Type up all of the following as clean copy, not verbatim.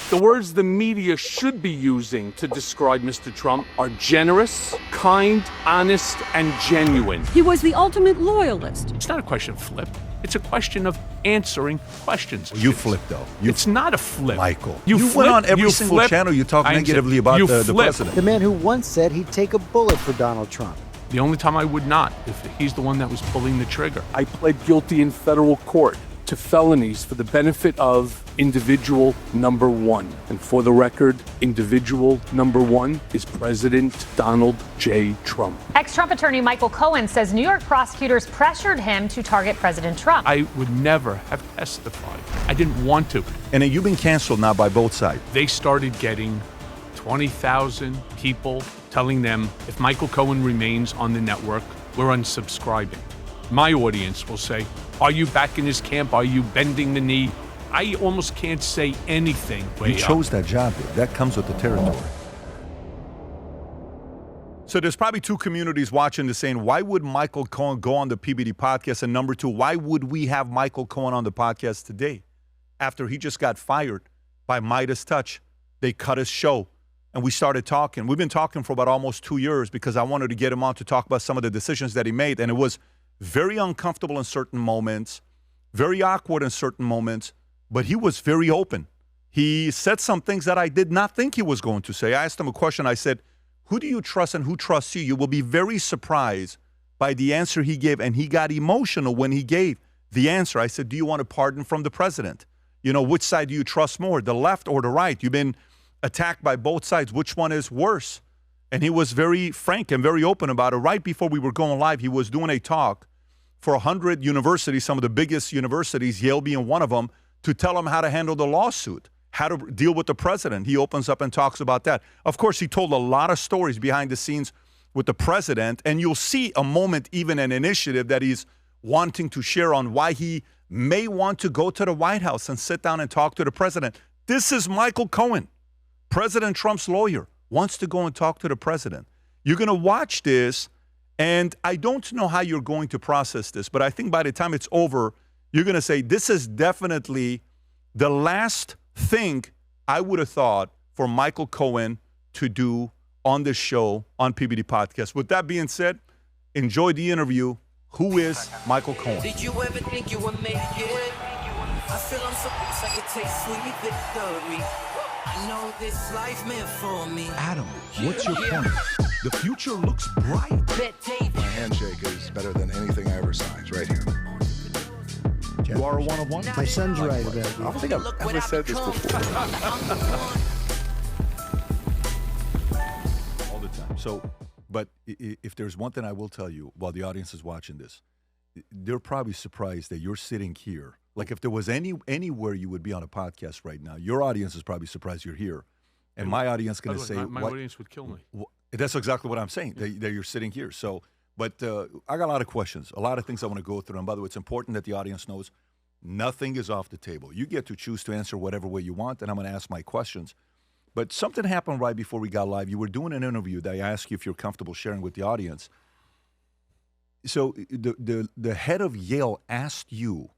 The words the media should be using to describe Mr. Trump are generous, kind, honest, and genuine. He was the ultimate loyalist. It's not a question of flip. It's a question of answering questions. You flipped, though. It's not a flip. Michael. You went on every single channel. You talk negatively about the president. The man who once said he'd take a bullet for Donald Trump. The only time I would not, if he's the one that was pulling the trigger. I pled guilty in federal court to felonies for the benefit of individual number one. And for the record, individual number one is President Donald J. Trump. Ex-Trump attorney Michael Cohen says New York prosecutors pressured him to target President Trump. I would never have testified. I didn't want to. And you've been canceled now by both sides. They started getting 20,000 people telling them if Michael Cohen remains on the network, we're unsubscribing. My audience will say, are you back in his camp? Are you bending the knee? I almost can't say anything. You chose that job, dude. That comes with the territory. So there's probably two communities watching this saying, why would Michael Cohen go on the PBD podcast? And number two, why would we have Michael Cohen on the podcast today after he just got fired by MeidasTouch? They cut his show. And we started talking. We've been talking for about almost 2 years because I wanted to get him on to talk about some of the decisions that he made. And it was very uncomfortable in certain moments, very awkward in certain moments, but he was very open. He said some things that I did not think he was going to say. I asked him a question. I said, who do you trust and who trusts you? You will be very surprised by the answer he gave. And he got emotional when he gave the answer. I said, do you want a pardon from the president? You know, which side do you trust more, the left or the right? You've been attacked by both sides. Which one is worse? And he was very frank and very open about it. Right before we were going live, he was doing a talk for 100 universities, some of the biggest universities, Yale being one of them, to tell them how to handle the lawsuit, how to deal with the president. He opens up and talks about that. Of course, he told a lot of stories behind the scenes with the president, and you'll see a moment, even an initiative that he's wanting to share on why he may want to go to the White House and sit down and talk to the president. This is Michael Cohen, President Trump's lawyer, wants to go and talk to the president. You're going to watch this, and I don't know how you're going to process this, but I think by the time it's over, you're going to say, this is definitely the last thing I would have thought for Michael Cohen to do on this show on PBD Podcast. With that being said, enjoy the interview. Who is Michael Cohen? Did you ever think you would make it? I feel I'm so close I could taste sweet victory. I know this life meant for me. Adam, what's your point? The future looks bright. My handshake is better than anything I ever signed. It's right here. You are a one-of-one? My son's right about you. I don't think I've ever said this before. All the time. So, but if there's one thing I will tell you while the audience is watching this, they're probably surprised that you're sitting here. Like if there was anywhere you would be on a podcast right now, your audience is probably surprised you're here. And my audience is going to say... My audience would kill me. That's exactly what I'm saying, that you're sitting here. So, but I got a lot of questions, a lot of things I want to go through. And by the way, it's important that the audience knows nothing is off the table. You get to choose to answer whatever way you want, and I'm going to ask my questions. But something happened right before we got live. You were doing an interview that I asked you if you're comfortable sharing with the audience. So the head of Yale asked you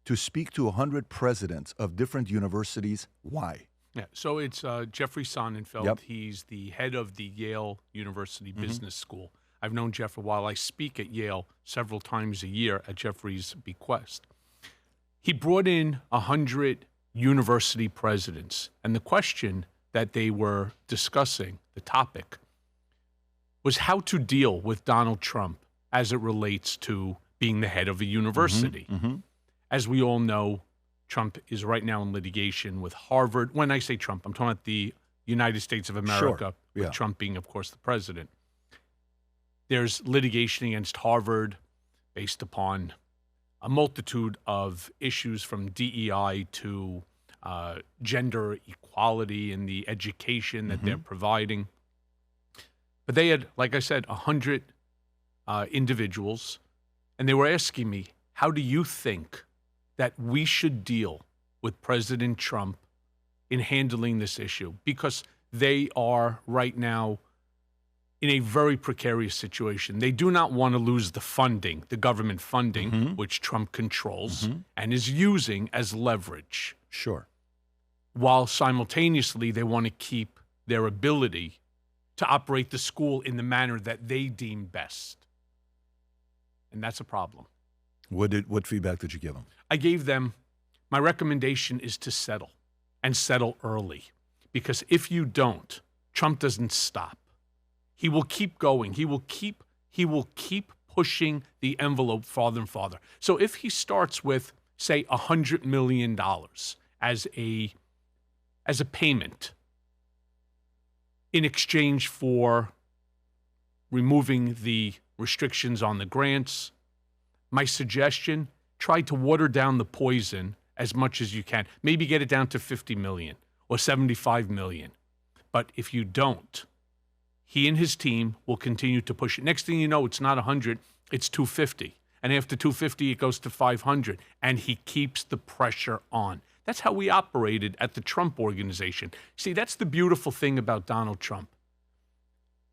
to speak to 100 presidents of different universities. Why? Yeah, so it's Jeffrey Sonnenfeld. Yep. He's the head of the Yale University Business School. I've known Jeff for a while. I speak at Yale several times a year at Jeffrey's bequest. He brought in 100 university presidents, and the question that they were discussing, the topic, was how to deal with Donald Trump as it relates to being the head of a university. As we all know, Trump is right now in litigation with Harvard. When I say Trump, I'm talking about the United States of America, with Trump being, of course, the president. There's litigation against Harvard based upon a multitude of issues from DEI to gender equality in the education that they're providing. But they had, like I said, 100 individuals, and they were asking me, how do you think that we should deal with President Trump in handling this issue? Because they are right now in a very precarious situation. They do not want to lose the funding, the government funding, which Trump controls and is using as leverage. Sure. while simultaneously they want to keep their ability to operate the school in the manner that they deem best. And that's a problem. What feedback did you give them? I gave them, my recommendation is to settle, and settle early. Because if you don't, Trump doesn't stop. He will keep going. He will keep pushing the envelope farther and farther. So if he starts with, say, $100 million as a payment in exchange for removing the restrictions on the grants, my suggestion, try to water down the poison as much as you can. Maybe get it down to 50 million or 75 million. But if you don't, he and his team will continue to push it. Next thing you know, it's not 100, it's 250. And after 250, it goes to 500. And he keeps the pressure on. That's how we operated at the Trump Organization. See, that's the beautiful thing about Donald Trump.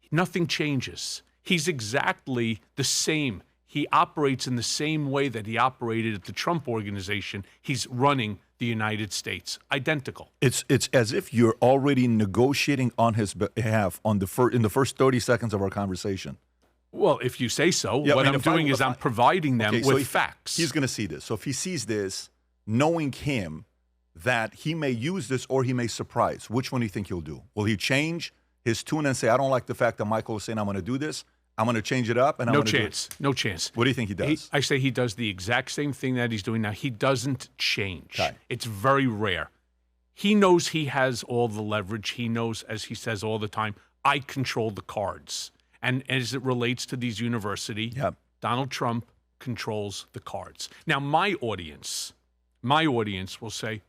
Nothing changes. He's exactly the same. He operates in the same way that he operated at the Trump Organization. He's running the United States. Identical. It's as if you're already negotiating on his behalf in the first 30 seconds of our conversation. Well, if you say so, Yeah, what I'm doing is I'm providing them with facts. He's going to see this. So if he sees this, knowing him, that he may use this or he may surprise, which one do you think he'll do? Will he change his tune and say, I don't like the fact that Michael is saying I'm going to do this. I'm going to change it up. And I'm no going to chance. No chance. What do you think he does? I say he does the exact same thing that he's doing now. He doesn't change. Okay. It's very rare. He knows he has all the leverage. He knows, as he says all the time, I control the cards. And as it relates to these universities, Donald Trump controls the cards. Now, my audience will say,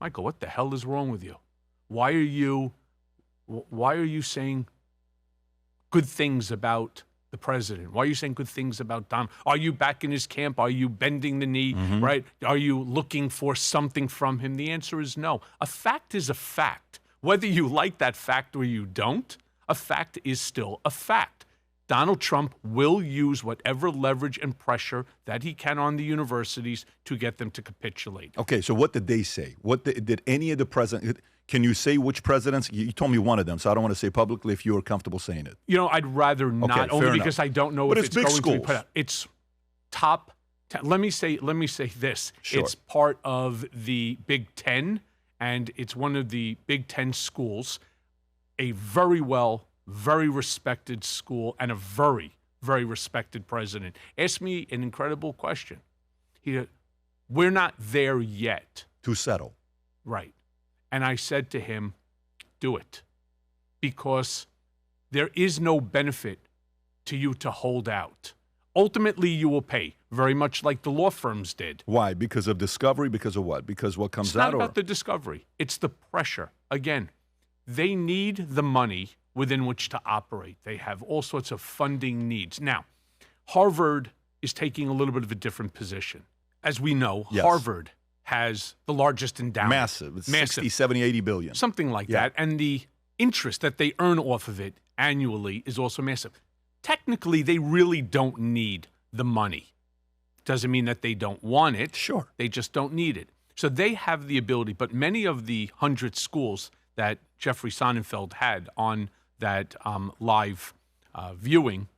Michael, what the hell is wrong with you? Why are you saying good things about the president? Why are you saying good things about Donald? Are you back in his camp? Are you bending the knee, right? Are you looking for something from him? The answer is no. A fact is a fact. Whether you like that fact or you don't, a fact is still a fact. Donald Trump will use whatever leverage and pressure that he can on the universities to get them to capitulate. Okay, so what did they say? Did any of the presidents, can you say which presidents? You told me one of them, so I don't want to say publicly if you're comfortable saying it. You know, I'd rather not, only because I don't know if it's going to be put out. It's top 10. Let me say this. Sure. It's part of the Big Ten, and it's one of the Big Ten schools, a very respected school, and a very, very respected president. Asked me an incredible question. We're not there yet. To settle. Right. And I said to him, do it. Because there is no benefit to you to hold out. Ultimately, you will pay, very much like the law firms did. Why? Because of discovery? Because of what? Because what comes out? It's not about the discovery. It's the pressure. Again, they need the money within which to operate. They have all sorts of funding needs. Now, Harvard is taking a little bit of a different position. As we know, Yes. Harvard has the largest endowment. Massive. It's 60, 70, 80 billion. Something like that. And the interest that they earn off of it annually is also massive. Technically, they really don't need the money. Doesn't mean that they don't want it. Sure. They just don't need it. So they have the ability, but many of the 100 schools that Jeffrey Sonnenfeld had on that live viewing,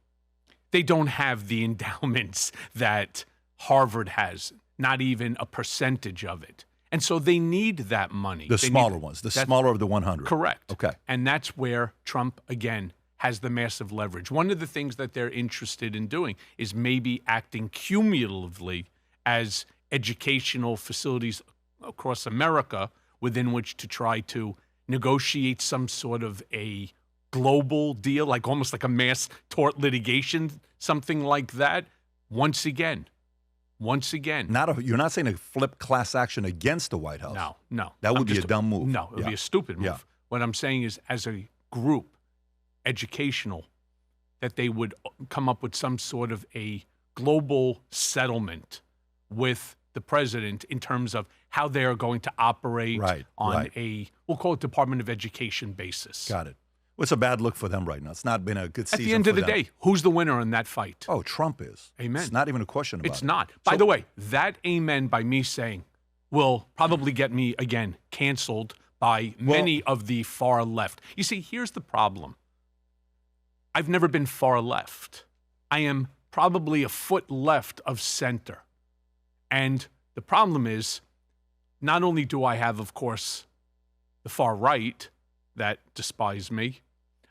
they don't have the endowments that Harvard has, not even a percentage of it. And so they need that money. The smaller ones, the smaller of the 100. Correct. Okay. And that's where Trump, again, has the massive leverage. One of the things that they're interested in doing is maybe acting cumulatively as educational facilities across America within which to try to negotiate some sort of a global deal, like almost like a mass tort litigation, something like that. Once again. You're not saying a flip class action against the White House. No. That would be a dumb move. No, it would be a stupid move. Yeah. What I'm saying is, as a group, educational, that they would come up with some sort of a global settlement with the president in terms of how they are going to operate on a, we'll call it Department of Education basis. Got it. Well, it's a bad look for them right now. It's not been a good season. At the end of the day, who's the winner in that fight? Oh, Trump is. Amen. It's not even a question about it. It's not. By the way, that amen by me saying will probably get me, again, canceled by many of the far left. You see, here's the problem. I've never been far left. I am probably a foot left of center. And the problem is, not only do I have, of course, the far right that despise me,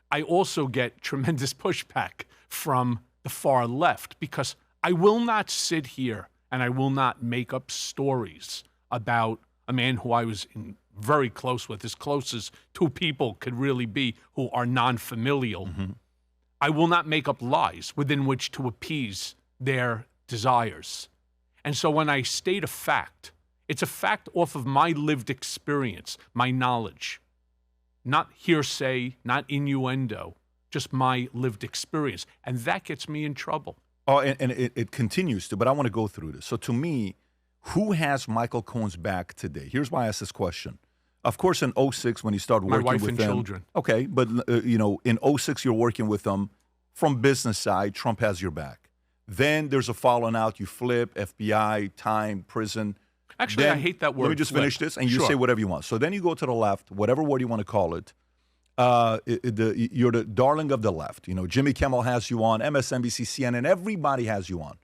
I also get tremendous pushback from the far left because I will not sit here and I will not make up stories about a man who I was very close with, as close as two people could really be who are non-familial. I will not make up lies within which to appease their desires. And so when I state a fact, it's a fact off of my lived experience, my knowledge, not hearsay, not innuendo, just my lived experience. And that gets me in trouble. Oh, and it continues to, but I want to go through this. So to me, who has Michael Cohen's back today? Here's why I asked this question. Of course, in 2006, when you start working with them. My wife and children. Okay, but, in 2006, you're working with them. From business side, Trump has your back. Then there's a falling out. You flip, FBI, time, prison. Actually, then, I hate that word. Let me just finish this, and you say whatever you want. So then you go to the left, whatever word you want to call it. You're the darling of the left. Jimmy Kimmel has you on, MSNBC, CNN, everybody has you on.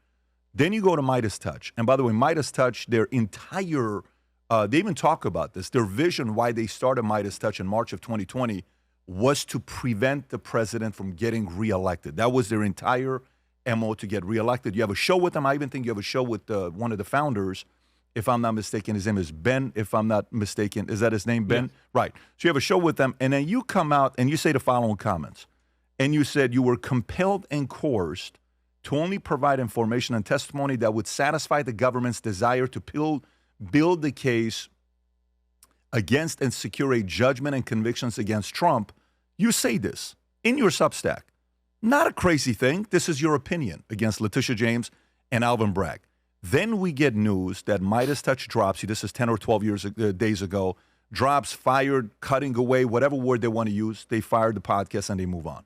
Then you go to MeidasTouch. And by the way, MeidasTouch, their entire, they even talk about this, their vision why they started MeidasTouch in March of 2020 was to prevent the president from getting reelected. That was their entire MO, to get reelected. You have a show with them. I even think you have a show with one of the founders. If I'm not mistaken, his name is Ben, if I'm not mistaken. Is that his name, Ben? Yeah. Right. So you have a show with them, and then you come out and you say the following comments. And you said you were compelled and coerced to only provide information and testimony that would satisfy the government's desire to build the case against and secure a judgment and convictions against Trump. You say this in your Substack. Not a crazy thing. This is your opinion against Letitia James and Alvin Bragg. Then we get news that MeidasTouch drops you. This is 10 or 12 days ago. Drops, fired, cutting away, whatever word they want to use. They fired the podcast and they move on.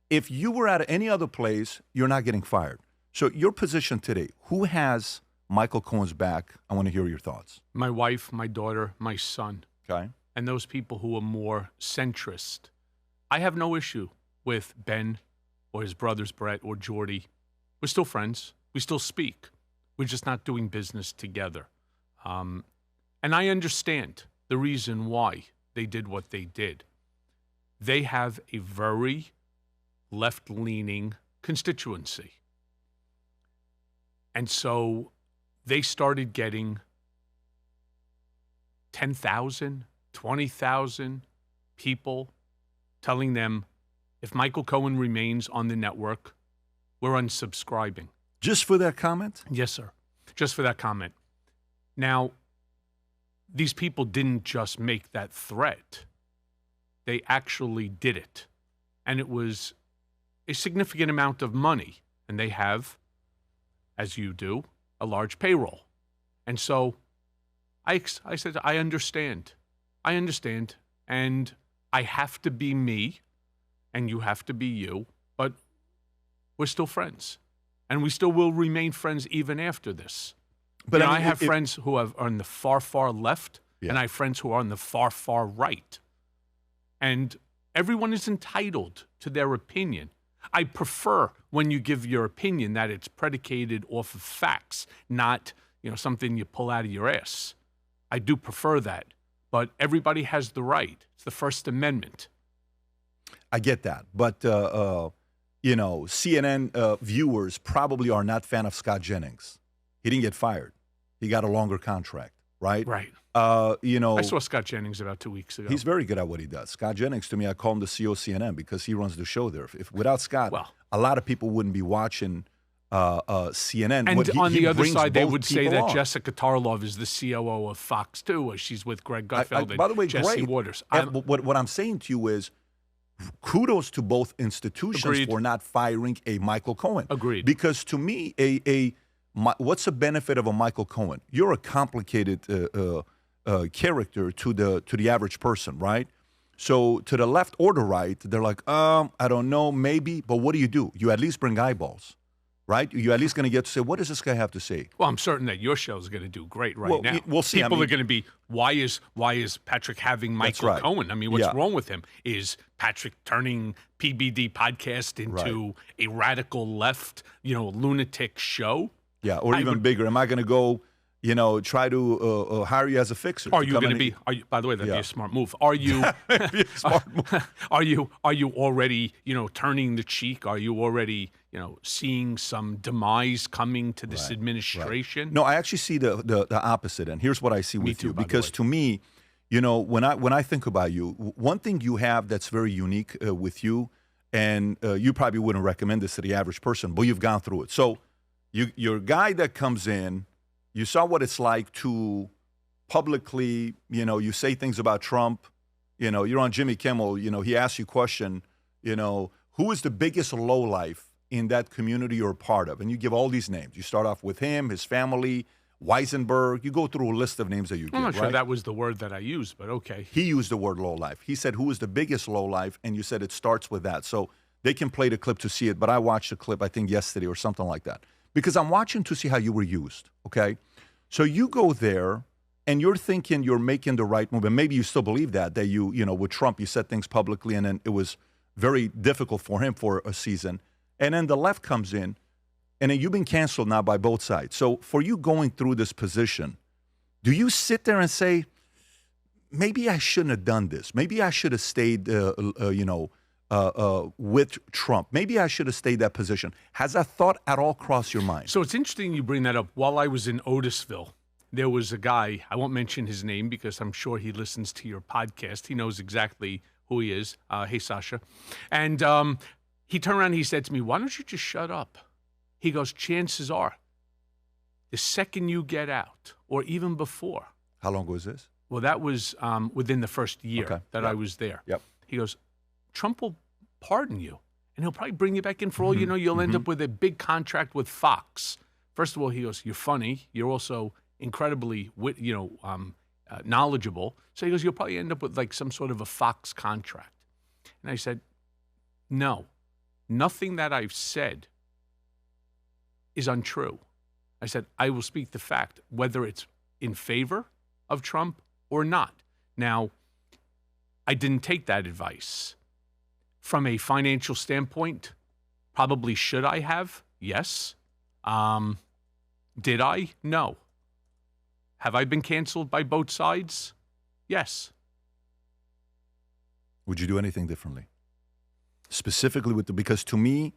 If you were at any other place, you're not getting fired. So your position today, who has Michael Cohen's back? I want to hear your thoughts. My wife, my daughter, my son. Okay. And those people who are more centrist. I have no issue with Ben or his brothers, Brett or Jordy. We're still friends. We still speak. We're just not doing business together. And I understand the reason why they did what they did. They have a very left-leaning constituency. And so they started getting 10,000, 20,000 people telling them, if Michael Cohen remains on the network, we're unsubscribing. Just for that comment? Yes, sir. Just for that comment. Now, these people didn't just make that threat. They actually did it. And it was a significant amount of money. And they have, as you do, a large payroll. And so I said, I understand. I understand. And I have to be me, and you have to be you. But we're still friends. And we still will remain friends even after this. But I have friends who are on the far, far left, and I have friends who are on the far, far right. And everyone is entitled to their opinion. I prefer when you give your opinion that it's predicated off of facts, not something you pull out of your ass. I do prefer that. But everybody has the right. It's the First Amendment. I get that. But CNN viewers probably are not fan of Scott Jennings. He didn't get fired. He got a longer contract, right? Right. I saw Scott Jennings about 2 weeks ago. He's very good at what he does. Scott Jennings, to me, I call him the CEO of CNN because he runs the show there. If without Scott, a lot of people wouldn't be watching CNN. And on the other side, they would say that Jessica Tarlov is the COO of Fox, too, as she's with Greg Gutfeld by the way, and Jesse great. Waters. What I'm saying to you is, kudos to both institutions for not firing a Michael Cohen. Agreed. Because to me, what's the benefit of a Michael Cohen? You're a complicated character to the average person, right? So to the left or the right, they're like, I don't know, maybe. But what do? You at least bring eyeballs, right? You're at least going to get to say, what does this guy have to say? Well, I'm certain that your show is going to do great Well, now. we'll see. I People mean- are going to be, why is Patrick having Michael right. Cohen? I mean, what's Yeah. wrong with him? Is Patrick turning PBD podcast into a radical left, lunatic show? Yeah, or even bigger. Am I going to go, try to hire you as a fixer? Are you come going to in be? By the way, that'd be Yeah. a smart move. Are you? Be a smart move. Are you already, turning the cheek? Are you already, seeing some demise coming to this administration? No, I actually see the opposite. And here's what I see with too, you. by the Because way. to me, when I think about you, one thing you have that's very unique with you, and you probably wouldn't recommend this to the average person, but you've gone through it. So you're a guy that comes in, you saw what it's like to publicly, you say things about Trump, you're on Jimmy Kimmel, he asks you a question, who is the biggest lowlife in that community you're a part of? And you give all these names. You start off with him, his family, Weisenberg. You go through a list of names that you give, I'm not sure right? that was the word that I used, but okay. He used the word lowlife. He said, who is the biggest lowlife? And you said it starts with that. So they can play the clip to see it, but I watched the clip, I think, yesterday or something like that. Because I'm watching to see how you were used, okay? So you go there, and you're thinking you're making the right move, and maybe you still believe that you with Trump, you said things publicly, and then it was very difficult for him for a season. And then the left comes in, and then you've been canceled now by both sides. So for you going through this position, do you sit there and say, maybe I shouldn't have done this. Maybe I should have stayed, with Trump. Maybe I should have stayed that position. Has that thought at all crossed your mind? So it's interesting you bring that up. While I was in Otisville, there was a guy, I won't mention his name because I'm sure he listens to your podcast. He knows exactly who he is. Hey, Sasha. And he turned around and he said to me, why don't you just shut up? He goes, chances are, the second you get out, or even before. How long ago was this? Well, that was within the first year that I was there. Yep. He goes, Trump will pardon you, and he'll probably bring you back in for all you know. You'll end up with a big contract with Fox. First of all, he goes, you're funny. You're also incredibly, knowledgeable. So he goes, you'll probably end up with like some sort of a Fox contract. And I said, no, nothing that I've said is untrue. I said, I will speak the fact, whether it's in favor of Trump or not. Now, I didn't take that advice. From a financial standpoint, probably should I have? Yes. Did I? No. Have I been canceled by both sides? Yes. Would you do anything differently? Specifically because to me,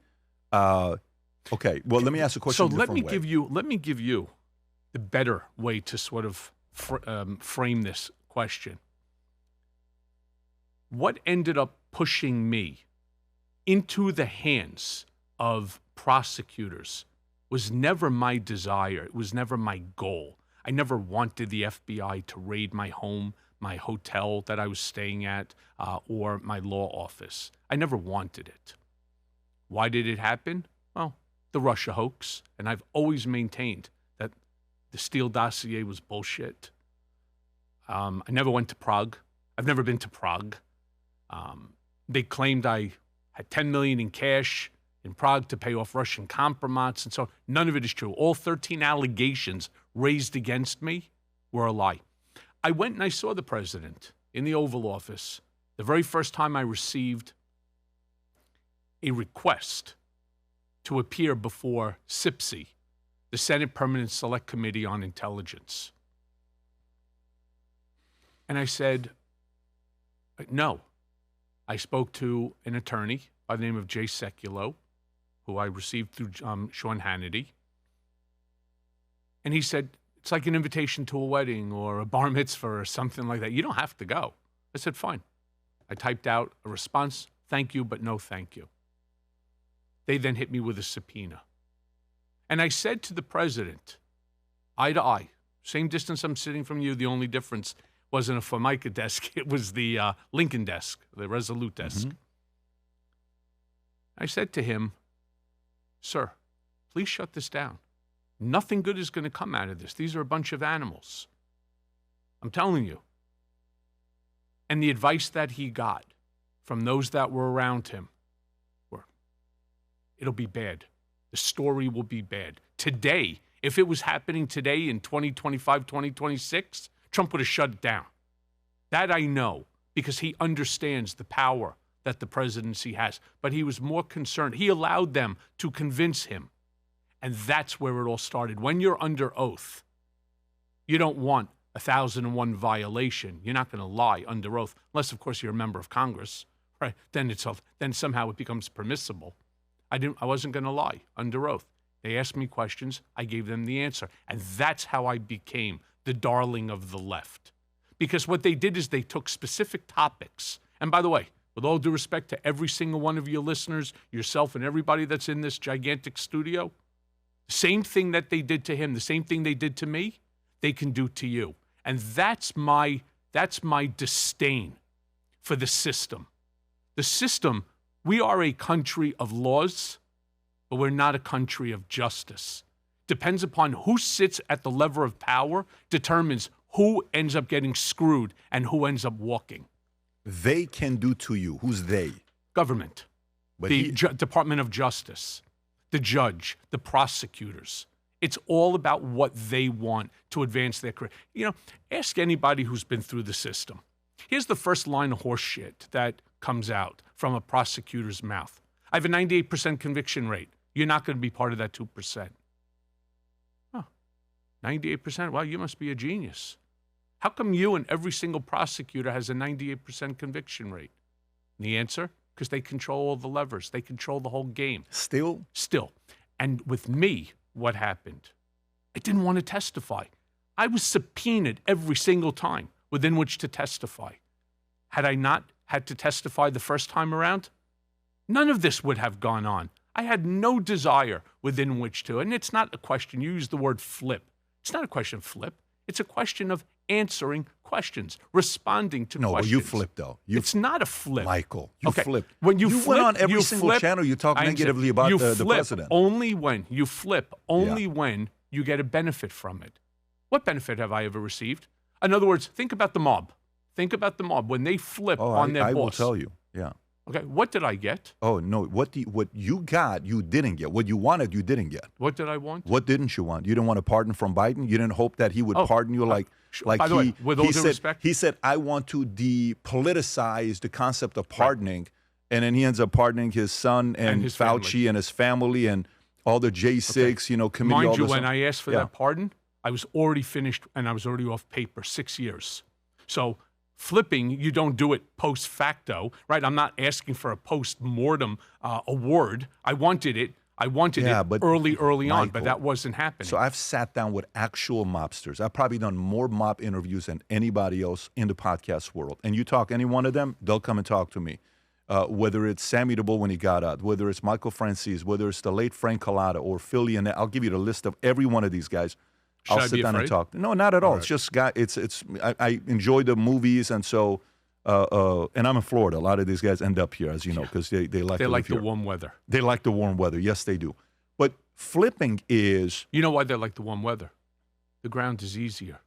okay, well, let me ask a question. So let me give you the better way to sort of frame this question. What ended up pushing me into the hands of prosecutors was never my desire. It was never my goal. I never wanted the FBI to raid my home, my hotel that I was staying at, or my law office. I never wanted it. Why did it happen? Well, the Russia hoax. And I've always maintained that the Steele dossier was bullshit. I never went to Prague. I've never been to Prague. They claimed I had $10 million in cash in Prague to pay off Russian compromise, and so none of it is true. All 13 allegations raised against me were a lie. I went and I saw the president in the Oval Office the very first time I received a request to appear before SIPSI, the Senate Permanent Select Committee on Intelligence. And I said, no. I spoke to an attorney by the name of Jay Sekulow, who I received through Sean Hannity. And he said, it's like an invitation to a wedding or a bar mitzvah or something like that. You don't have to go. I said, fine. I typed out a response, thank you, but no thank you. They then hit me with a subpoena. And I said to the president, eye to eye, same distance I'm sitting from you, the only difference wasn't a Formica desk, it was the Lincoln desk, the Resolute desk. I said to him, sir, please shut this down. Nothing good is going to come out of this. These are a bunch of animals. I'm telling you. And the advice that he got from those that were around him were, it'll be bad. The story will be bad. Today, if it was happening today in 2025, 2026, Trump would have shut it down. That I know, because he understands the power that the presidency has. But he was more concerned. He allowed them to convince him. And that's where it all started. When you're under oath, you don't want 1,001 violation. You're not going to lie under oath, unless, of course, you're a member of Congress, right? Then somehow it becomes permissible. I wasn't going to lie under oath. They asked me questions. I gave them the answer. And that's how I became the darling of the left. Because what they did is they took specific topics. And by the way, with all due respect to every single one of your listeners, yourself and everybody that's in this gigantic studio, same thing that they did to him, the same thing they did to me, they can do to you. And that's my disdain for the system. The system, we are a country of laws, but we're not a country of justice. Depends upon who sits at the lever of power, determines who ends up getting screwed and who ends up walking. They can do to you. Who's they? Government, But the Department of Justice, the judge, the prosecutors. It's all about what they want to advance their career. You know, ask anybody who's been through the system. Here's the first line of horse shit that comes out from a prosecutor's mouth. I have a 98% conviction rate. You're not going to be part of that 2%. Huh. 98%? Well, you must be a genius. How come you and every single prosecutor has a 98% conviction rate? And the answer? Because they control all the levers. They control the whole game. Still? Still. And with me, what happened? I didn't want to testify. I was subpoenaed every single time within which to testify. Had I not had to testify the first time around, none of this would have gone on. I had no desire within which to. And it's not a question, you use the word flip. It's not a question of flip. It's a question of answering questions, responding to questions. No, you flipped, though. It's not a flip. Michael, you flipped. When you went flip, on every you single flip, channel, you talk negatively about the president. Only when you flip, when you get a benefit from it. What benefit have I ever received? In other words, think about the mob. Think about the mob. When they flip on their boss. I will tell you, yeah. Okay, what did I get? Oh, no, what you got, you didn't get. What you wanted, you didn't get. What did I want? What didn't you want? You didn't want a pardon from Biden? You didn't hope that he would pardon you like by the way, with all due respect? He said, I want to depoliticize the concept of pardoning, and then he ends up pardoning his son and his Fauci family. and his family and all the J6, committee. Mind all you, this when stuff. I asked for that pardon, I was already finished and I was already off paper 6 years. So flipping, you don't do it post facto, right? I'm not asking for a post-mortem award. I wanted it early on, but that wasn't happening. So I've sat down with actual mobsters. I've probably done more mob interviews than anybody else in the podcast world. And you talk any one of them, they'll come and talk to me. Whether it's Sammy the Bull when he got out, whether it's Michael Francis, whether it's the late Frank Collada or Philly, and I'll give you the list of every one of these guys. Should I'll I sit be down afraid? and talk. No, not at all. It's just I enjoy the movies, and so and I'm in Florida. A lot of these guys end up here, as you know, because they like the warm weather. They like the warm weather. Yes, they do. But flipping is. You know why they like the warm weather? The ground is easier.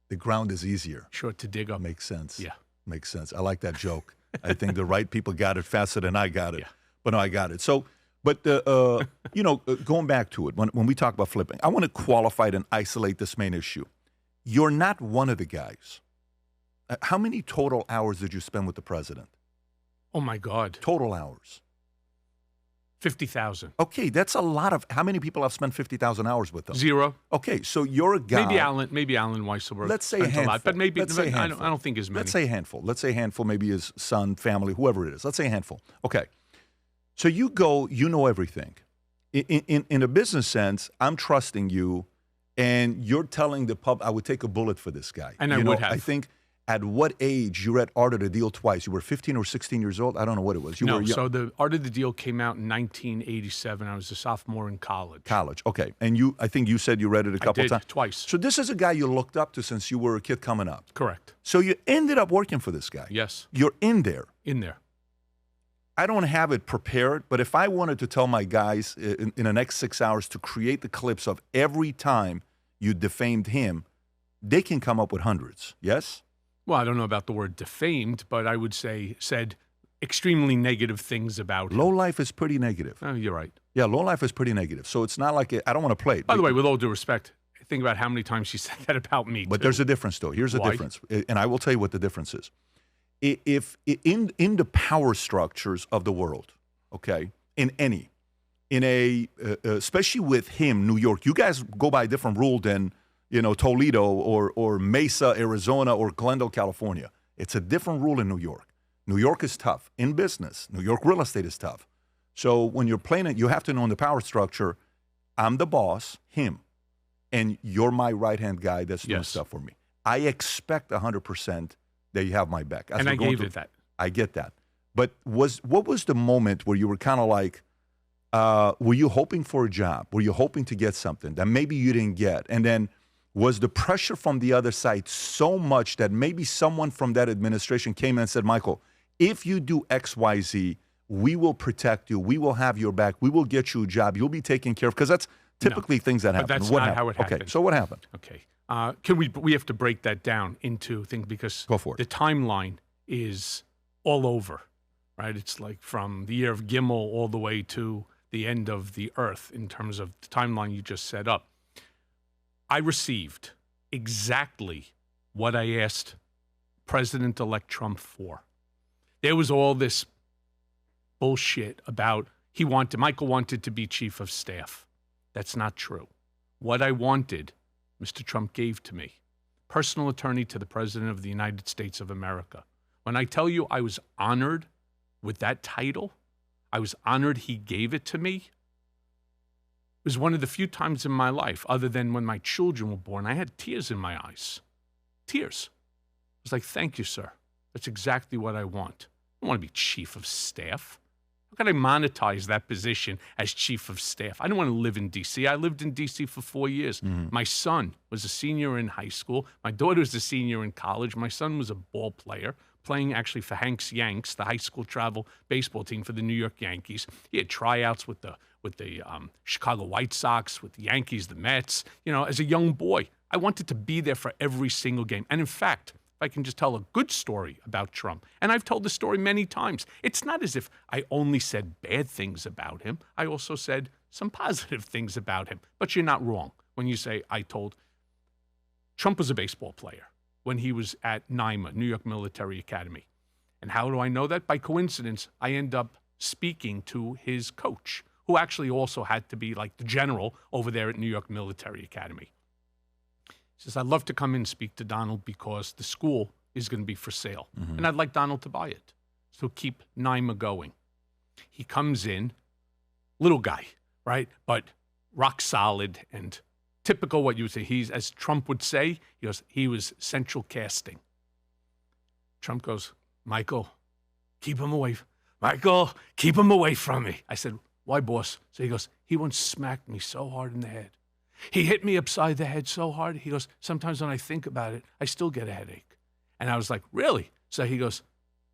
The ground is easier. Sure, to dig up. Makes sense. Yeah. Makes sense. I like that joke. I think the right people got it faster than I got it. Yeah. But no, I got it. So, but, going back to it, when we talk about flipping, I want to qualify it and isolate this main issue. You're not one of the guys. How many total hours did you spend with the president? Oh, my God. Total hours. 50,000. Okay, that's a lot of. How many people have spent 50,000 hours with them? 0. Okay, so you're a guy. Maybe Alan Weisselberg. Let's say a handful. A lot, but maybe Let's say I don't think as many. Let's say a handful. Let's say a handful. Maybe his son, family, whoever it is. Let's say a handful. Okay, so you go. You know everything. In a business sense, I'm trusting you, and you're telling the public, I would take a bullet for this guy. And I would have. I think. At what age you read Art of the Deal twice? You were 15 or 16 years old? I don't know what it was. You were young. So the Art of the Deal came out in 1987. I was a sophomore in college. Okay. And I think you said you read it a couple times. Twice. So this is a guy you looked up to since you were a kid coming up. Correct. So you ended up working for this guy. Yes. You're in there. In there. I don't have it prepared, but if I wanted to tell my guys in the next 6 hours to create the clips of every time you defamed him, they can come up with hundreds. Yes? Well, I don't know about the word defamed, but I would say said extremely negative things about him. Low life is pretty negative. Oh, you're right. Yeah, low life is pretty negative. So it's not like I don't want to play it. By the way, with all due respect, think about how many times she said that about me. But too. there's a difference, though. Here's the Why? difference, and I will tell you what the difference is. If in the power structures of the world, okay, especially with him, New York, you guys go by a different rule than Toledo or Mesa, Arizona, or Glendale, California. It's a different rule in New York. New York is tough in business. New York real estate is tough. So when you're playing it, you have to know in the power structure, I'm the boss, him, and you're my right-hand guy that's doing stuff for me. I expect 100% that you have my back. And I gave it that. I get that. But what was the moment where you were kind of like, were you hoping for a job? Were you hoping to get something that maybe you didn't get? And then was the pressure from the other side so much that maybe someone from that administration came in and said, Michael, if you do X, Y, Z, we will protect you. We will have your back. We will get you a job. You'll be taken care of. Because that's typically things that happen. But that's what not happened? how it happened. Okay, so what happened? Okay. We have to break that down into things because Go for it. The timeline is all over, right? It's like from the year of Gimel all the way to the end of the earth in terms of the timeline you just set up. I received exactly what I asked President-elect Trump for. There was all this bullshit about Michael wanted to be chief of staff. That's not true. What I wanted, Mr. Trump gave to me. Personal attorney to the President of the United States of America. When I tell you I was honored with that title, I was honored he gave it to me. It was one of the few times in my life, other than when my children were born, I had tears in my eyes. Tears. I was like, thank you, sir. That's exactly what I want. I don't want to be chief of staff. How can I monetize that position as chief of staff? I don't want to live in D.C. I lived in D.C. for 4 years. Mm-hmm. My son was a senior in high school. My daughter was a senior in college. My son was a ball player, playing actually for Hank's Yanks, the high school travel baseball team for the New York Yankees. He had tryouts with the Chicago White Sox, with the Yankees, the Mets. As a young boy, I wanted to be there for every single game. And in fact, if I can just tell a good story about Trump, and I've told the story many times, it's not as if I only said bad things about him. I also said some positive things about him. But you're not wrong when you say Trump was a baseball player when he was at NYMA, New York Military Academy. And how do I know that? By coincidence, I end up speaking to his coach, who actually also had to be like the general over there at New York Military Academy. He says, I'd love to come in and speak to Donald because the school is going to be for sale. Mm-hmm. And I'd like Donald to buy it. So keep NYMA going. He comes in, little guy, right? But rock solid and typical what you would say. He's, as Trump would say, he was central casting. Trump goes, Michael, keep him away. Michael, keep him away from me. I said, why, boss? So he goes, he once smacked me so hard in the head. He hit me upside the head so hard. He goes, sometimes when I think about it, I still get a headache. And I was like, really? So he goes,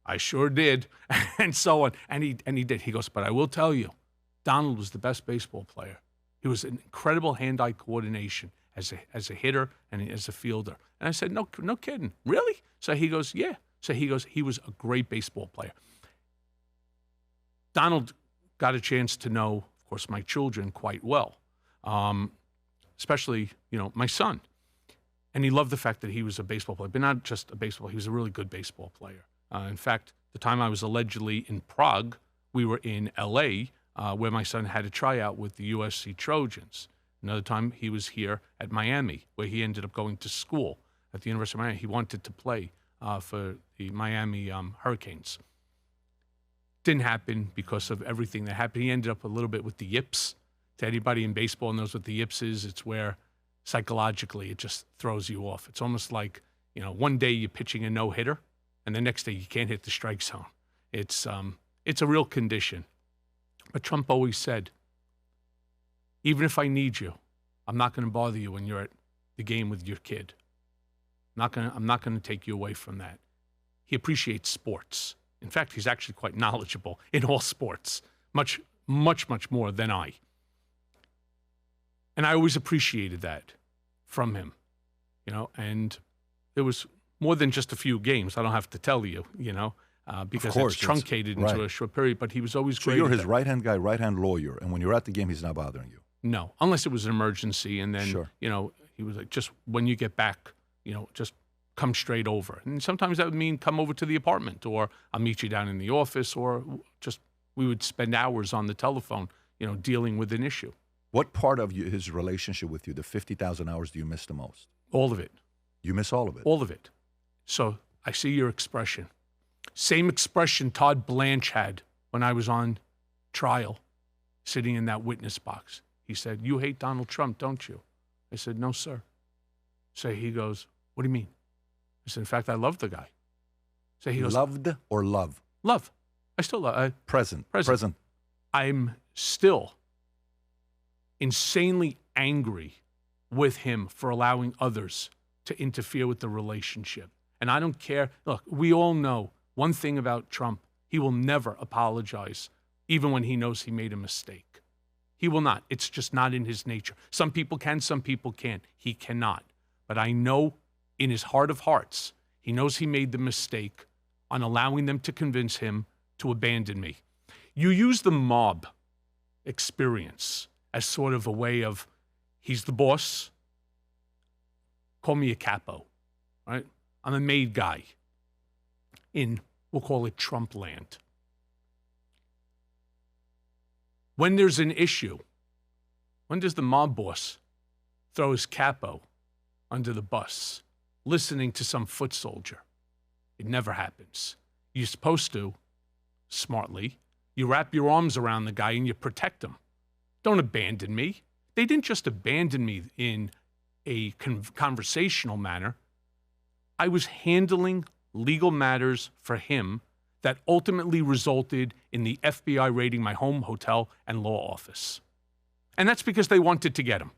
I sure did. And so on. And he did. He goes, but I will tell you, Donald was the best baseball player. He was an incredible hand-eye coordination as a hitter and as a fielder. And I said, no kidding. Really? So he goes, yeah. So he goes, he was a great baseball player. Donald got a chance to know, of course, my children quite well, especially, my son. And he loved the fact that he was a baseball player, but not just a baseball player. He was a really good baseball player. In fact, the time I was allegedly in Prague, we were in L.A., where my son had a tryout with the USC Trojans. Another time he was here at Miami, where he ended up going to school at the University of Miami. He wanted to play for the Miami Hurricanes. Didn't happen because of everything that happened. He ended up a little bit with the yips. To anybody in baseball knows what the yips is, it's where psychologically it just throws you off. It's almost like, one day you're pitching a no-hitter, and the next day you can't hit the strike zone. It's a real condition. But Trump always said, even if I need you, I'm not going to bother you when you're at the game with your kid. I'm not going to take you away from that. He appreciates sports. In fact, he's actually quite knowledgeable in all sports, much, much, much more than I. And I always appreciated that from him, and there was more than just a few games. I don't have to tell you, because course, it's truncated into right. a short period. But he was always So great. you're at his that. right-hand guy, right-hand lawyer, and when you're at the game, he's not bothering you. No, unless it was an emergency, and then Sure. he was like, just when you get back, just come straight over. And sometimes that would mean come over to the apartment, or I'll meet you down in the office, or just we would spend hours on the telephone, dealing with an issue. What part of his relationship with you, the 50,000 hours, do you miss the most? All of it. You miss all of it. All of it. So I see your expression. Same expression Todd Blanche had when I was on trial, sitting in that witness box. He said, "You hate Donald Trump, don't you?" I said, "No, sir." So he goes, "What do you mean?" I said, "In fact, I love the guy." So he goes, Loved or love? "Love. I still love." Present. I'm still insanely angry with him for allowing others to interfere with the relationship. And I don't care. Look, we all know one thing about Trump. He will never apologize, even when he knows he made a mistake. He will not. It's just not in his nature. Some people can, some people can't. He cannot. But I know in his heart of hearts, he knows he made the mistake on allowing them to convince him to abandon me. You use the mob experience as sort of a way of, he's the boss, call me a capo, right? I'm a made guy in, we'll call it Trump land. When there's an issue, when does the mob boss throw his capo under the bus, listening to some foot soldier? It never happens. You're supposed to, smartly, you wrap your arms around the guy and you protect him. Don't abandon me. They didn't just abandon me in a conversational manner. I was handling legal matters for him that ultimately resulted in the FBI raiding my home, hotel, and law office. And that's because they wanted to get him.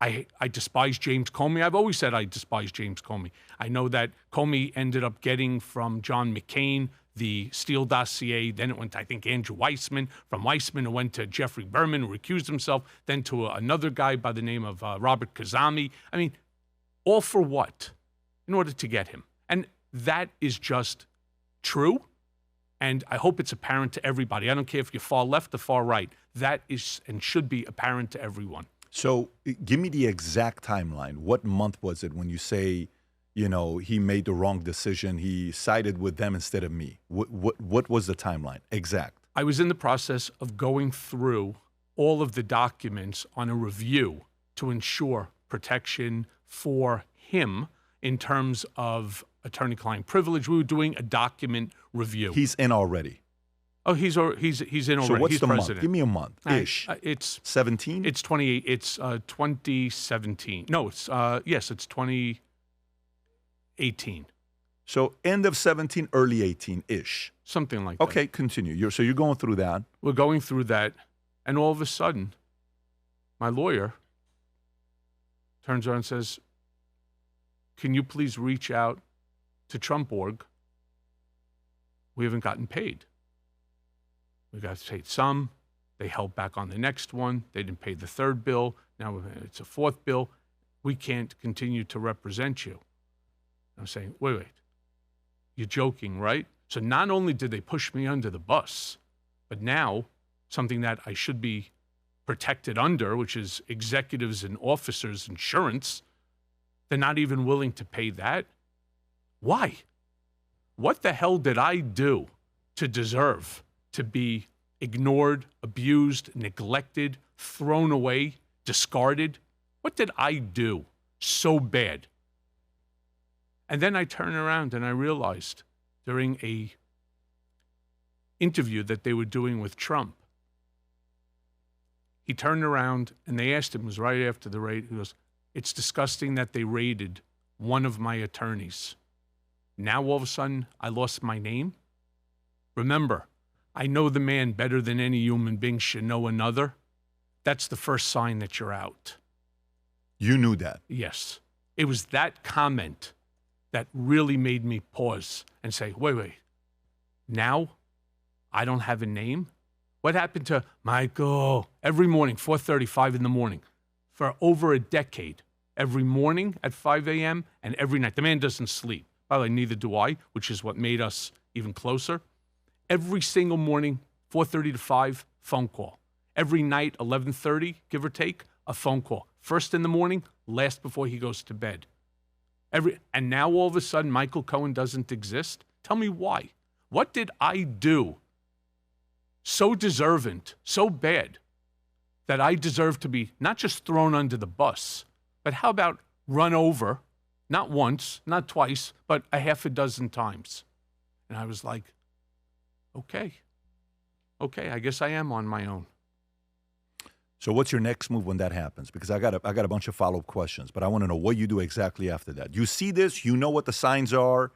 I despise James Comey. I've always said I despise James Comey. I know that Comey ended up getting from John McCain the Steele dossier. Then it went to, I think, Andrew Weissman. From Weissman, it went to Jeffrey Berman, who recused himself. Then to another guy by the name of Robert Kazami. I mean, all for what? In order to get him. And that is just true. And I hope it's apparent to everybody. I don't care if you're far left or far right. That is and should be apparent to everyone. So give me the exact timeline. What month was it when you say, he made the wrong decision, he sided with them instead of me? What was the timeline? Exact. I was in the process of going through all of the documents on a review to ensure protection for him in terms of attorney-client privilege. We were doing a document review. He's in already. Oh, he's in already. So what's he's the president. month? Give me a month. Ish. It's 17? It's 28. It's 2017. No, it's it's 2018. So end of 17, early 18-ish. Something like that. Okay, continue. You're going through that. We're going through that, and all of a sudden, my lawyer turns around and says, "Can you please reach out to Trump.org? We haven't gotten paid. We got paid some. They held back on the next one. They didn't pay the third bill. Now it's a fourth bill. We can't continue to represent you." I'm saying, wait. You're joking, right? So not only did they push me under the bus, but now something that I should be protected under, which is executives and officers' insurance, they're not even willing to pay that. Why? What the hell did I do to deserve to be ignored, abused, neglected, thrown away, discarded? What did I do so bad? And then I turned around and I realized during a interview that they were doing with Trump, he turned around and they asked him, it was right after the raid, he goes, "It's disgusting that they raided one of my attorneys. Now all of a sudden I lost my name? Remember, I know the man better than any human being should know another. That's the first sign that you're out." You knew that? Yes. It was that comment that really made me pause and say, wait. Now I don't have a name? What happened to Michael? Every morning, 4:35 in the morning, for over a decade, every morning at 5 a.m. and every night. The man doesn't sleep. By the way, neither do I, which is what made us even closer. Every single morning, 4:30 to 5, phone call. Every night, 11:30, give or take, a phone call. First in the morning, last before he goes to bed. And now all of a sudden, Michael Cohen doesn't exist? Tell me why. What did I do so deserving, so bad, that I deserve to be not just thrown under the bus, but how about run over, not once, not twice, but a half a dozen times? And I was like, okay, I guess I am on my own. So what's your next move when that happens? Because I got a bunch of follow-up questions, but I want to know what you do exactly after that. You see this, you know what the signs are.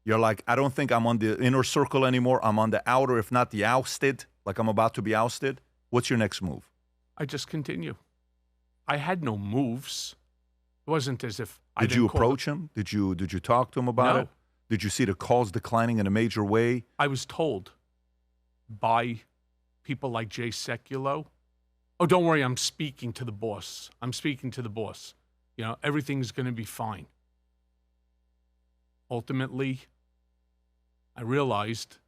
You're like, I don't think I'm on the inner circle anymore. I'm on the outer, if not the ousted, like I'm about to be ousted. What's your next move? I just continue. I had no moves. It wasn't as if I didn't. Did you approach him? Did you talk to him about it? Did you see the calls declining in a major way? I was told by people like Jay Sekulow, oh, don't worry, I'm speaking to the boss. You know, everything's going to be fine. Ultimately, I realized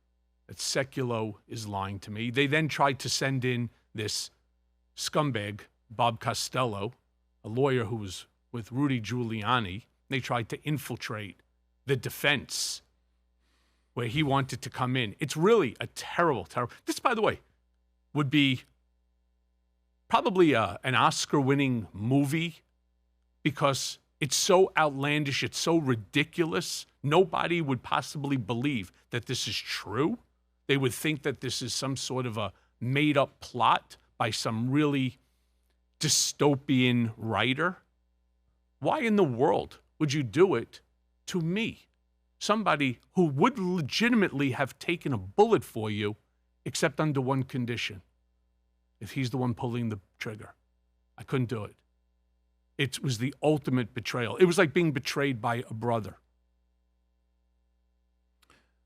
that Sekulow is lying to me. They then tried to send in this scumbag, Bob Costello, a lawyer who was with Rudy Giuliani. They tried to infiltrate the defense where he wanted to come in. It's really a terrible. This, by the way, would be probably an Oscar-winning movie because it's so outlandish, it's so ridiculous. Nobody would possibly believe that this is true. They would think that this is some sort of a made-up plot by some really dystopian writer. Why in the world would you do it to me? Somebody who would legitimately have taken a bullet for you, except under one condition. If he's the one pulling the trigger. I couldn't do it. It was the ultimate betrayal. It was like being betrayed by a brother.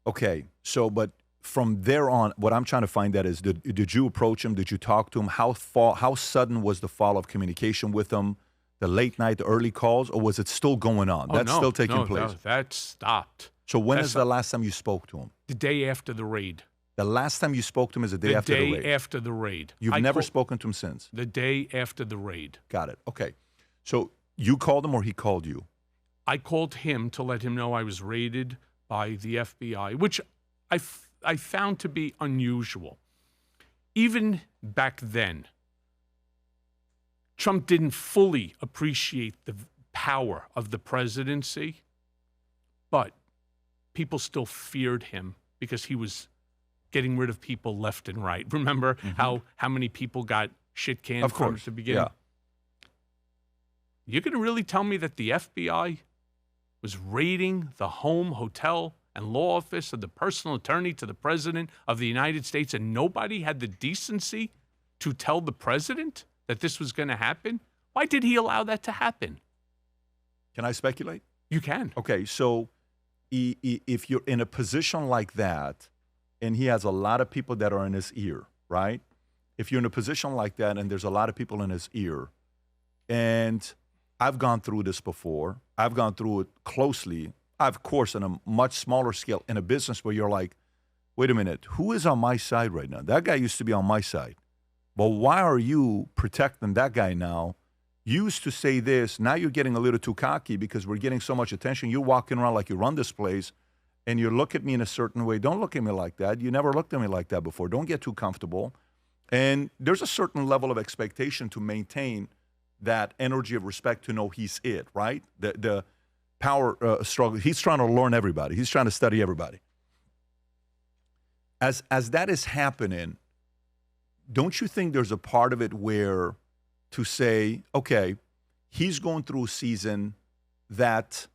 Okay, so but from there on, what I'm trying to find out is, did you approach him? Did you talk to him? How sudden was the fall of communication with him? The late night, the early calls, or was it still going on? That's still taking place? That stopped. So when is the last time you spoke to him? The day after the raid. The last time you spoke to him is the day after the raid? The day after the raid. You've never spoken to him since? The day after the raid. Got it. Okay. So you called him or he called you? I called him to let him know I was raided by the FBI, which I found to be unusual. Even back then, Trump didn't fully appreciate the power of the presidency, but people still feared him because he was getting rid of people left and right. Remember how many people got shit canned from the beginning? Yeah. You're going to really tell me that the FBI was raiding the home, hotel, and law office of the personal attorney to the president of the United States, and nobody had the decency to tell the president that this was going to happen? Why did he allow that to happen? Can I speculate? You can. Okay, so if you're in a position like that, and he has a lot of people that are in his ear, right? If you're in a position like that and there's a lot of people in his ear, and I've gone through this before, I've gone through it closely, of course, on a much smaller scale, in a business where you're like, wait a minute, who is on my side right now? That guy used to be on my side. But why are you protecting that guy now? You used to say this, now you're getting a little too cocky because we're getting so much attention. You're walking around like you run this place, and you look at me in a certain way. Don't look at me like that. You never looked at me like that before. Don't get too comfortable. And there's a certain level of expectation to maintain that energy of respect to know he's it, right? The power struggle. He's trying to learn everybody. He's trying to study everybody. As that is happening, don't you think there's a part of it where to say, okay, he's going through a season that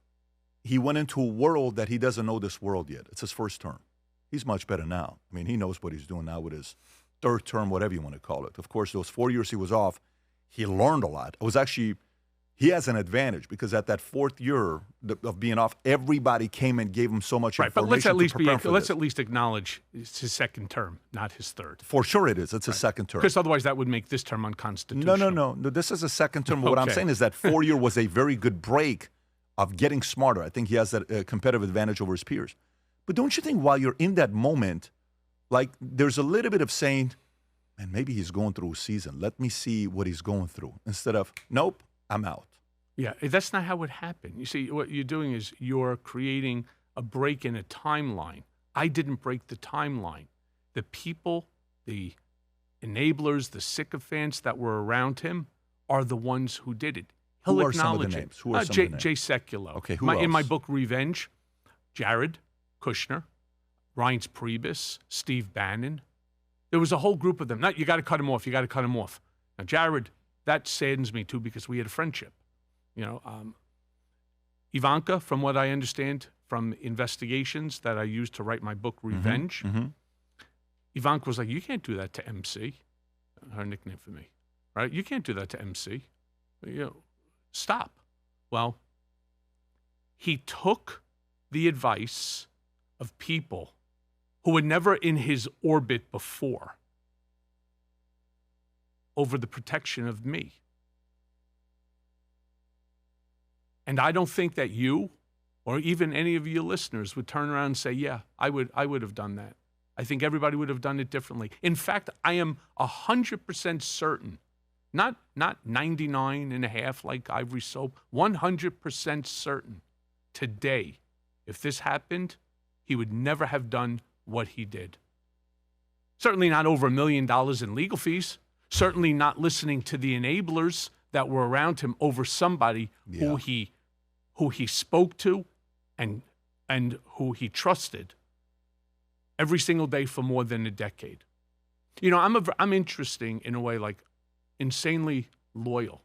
he went into a world that he doesn't know this world yet. It's his first term. He's much better now. I mean, he knows what he's doing now with his third term, whatever you want to call it. Of course, those 4 years he was off, he learned a lot. It was actually, he has an advantage because at that fourth year of being off, everybody came and gave him so much information. But let's at least acknowledge it's his second term, not his third. For sure it is. It's his second term. Because otherwise that would make this term unconstitutional. No. This is a second term. What I'm saying is that 4 year was a very good break of getting smarter. I think he has that competitive advantage over his peers. But don't you think while you're in that moment, like there's a little bit of saying, man, maybe he's going through a season. Let me see what he's going through. Instead of, nope, I'm out. Yeah, that's not how it happened. You see, what you're doing is you're creating a break in a timeline. I didn't break the timeline. The people, the enablers, the sycophants that were around him are the ones who did it. He'll Who are acknowledge some of the it. names? Who are some of the names? Jay Sekulow. Okay, who else? In my book, Revenge, Jared Kushner, Reince Priebus, Steve Bannon. There was a whole group of them. Now, you got to cut him off. You got to cut him off. Now, Jared, that saddens me too because we had a friendship. Ivanka, from what I understand from investigations that I used to write my book, Revenge, Ivanka was like, you can't do that to MC, her nickname for me, right? You can't do that to MC. Stop. Well, he took the advice of people who were never in his orbit before over the protection of me. And I don't think that you or even any of your listeners would turn around and say, yeah, I would have done that. I think everybody would have done it differently. In fact, I am 100% certain, not 99.5 like Ivory Soap, 100% certain today, if this happened, he would never have done what he did. Certainly not over $1 million in legal fees. Certainly not listening to the enablers that were around him over somebody who he spoke to and who he trusted every single day for more than a decade. I'm interesting in a way, like insanely loyal.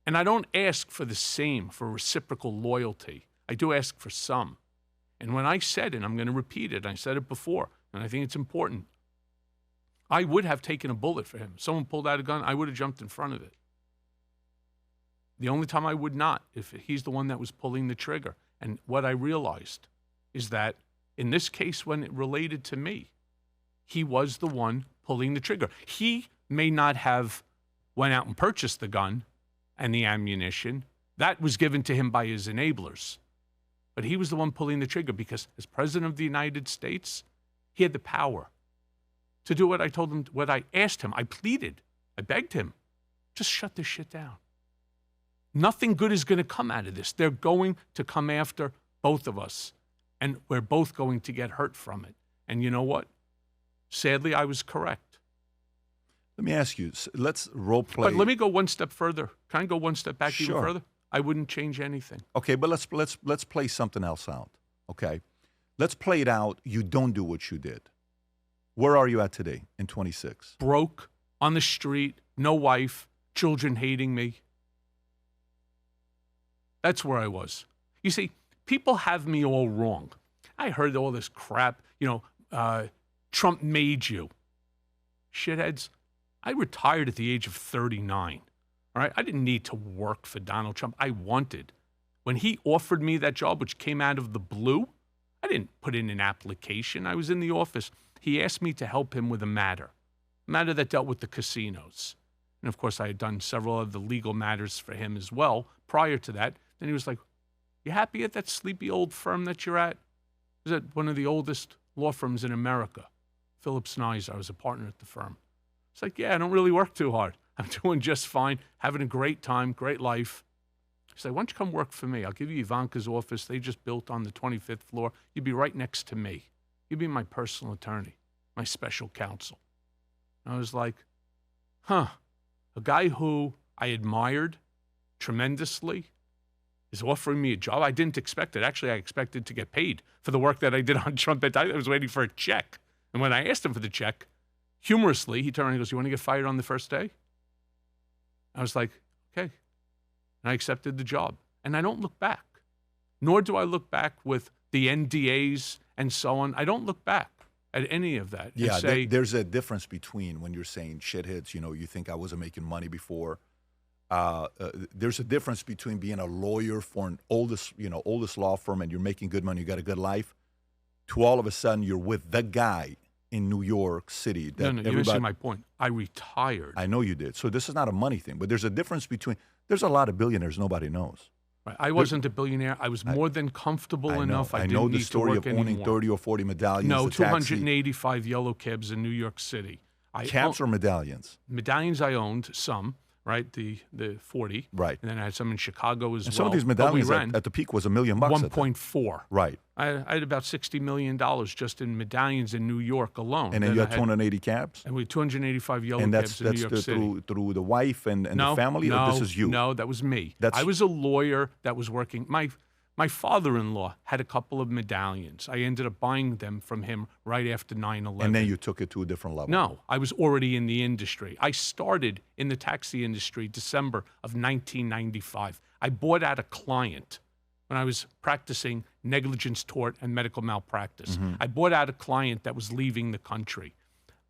And I don't ask for the same, for reciprocal loyalty. I do ask for some. And when I said, and I'm going to repeat it, I said it before, and I think it's important, I would have taken a bullet for him. Someone pulled out a gun, I would have jumped in front of it. The only time I would not, if he's the one that was pulling the trigger. And what I realized is that in this case, when it related to me, he was the one pulling the trigger. He may not have went out and purchased the gun and the ammunition. That was given to him by his enablers. But he was the one pulling the trigger because as President of the United States, he had the power to do what I told him, what I asked him. I pleaded, I begged him, just shut this shit down. Nothing good is going to come out of this. They're going to come after both of us, and we're both going to get hurt from it. And you know what? Sadly, I was correct. Let me ask you, let's role play. But let me go one step further. Can I go one step back even Sure. further? I wouldn't change anything. Okay, but let's play something else out. Okay, let's play it out. You don't do what you did. Where are you at today in 26? Broke, on the street, no wife, children hating me. That's where I was. You see, people have me all wrong. I heard all this crap, Trump made you. Shitheads, I retired at the age of 39. All right, I didn't need to work for Donald Trump. I wanted. When he offered me that job, which came out of the blue, I didn't put in an application. I was in the office. He asked me to help him with a matter that dealt with the casinos. And of course, I had done several of the legal matters for him as well prior to that. Then he was like, you happy at that sleepy old firm that you're at? It was at one of the oldest law firms in America, Phillips Nyes. I was a partner at the firm. It's like, yeah, I don't really work too hard. I'm doing just fine, having a great time, great life. He's like, why don't you come work for me? I'll give you Ivanka's office. They just built on the 25th floor. You'd be right next to me. You'd be my personal attorney, my special counsel. And I was like, a guy who I admired tremendously is offering me a job. I didn't expect it. Actually, I expected to get paid for the work that I did on Trump. I was waiting for a check. And when I asked him for the check, humorously, he turned around and goes, you want to get fired on the first day? I was like, okay. And I accepted the job. And I don't look back. Nor do I look back with the NDAs and so on. I don't look back at any of that. Yeah, and say, there's a difference between when you're saying shitheads, you think I wasn't making money before. There's a difference between being a lawyer for an oldest law firm and you're making good money, you got a good life, to all of a sudden you're with the guy in New York City. That no, you're missing my point. I retired. I know you did. So this is not a money thing, but there's a difference between, there's a lot of billionaires nobody knows. Right. I wasn't a billionaire. I was more than comfortable enough. I didn't know the need story to of work owning anymore. 30 or 40 medallions. No, the taxi. 285 yellow cabs in New York City. Cabs or medallions? Medallions I owned, some, right? The 40. Right. And then I had some in Chicago as And well. some of these But we medallions ran at the peak was $1 million. 1.4. Right. I had about $60 million just in medallions in New York alone. And then you had 280 cabs? And we had 285 yellow And cabs in New York City. through the wife and the family, no, or this is you? No, that was me. That's- I was a lawyer that was working. My father-in-law had a couple of medallions. I ended up buying them from him right after 9/11. And then you took it to a different level. No, I was already in the industry. I started in the taxi industry December of 1995. I bought out a client when I was practicing negligence tort and medical malpractice. I bought out a client that was leaving the country.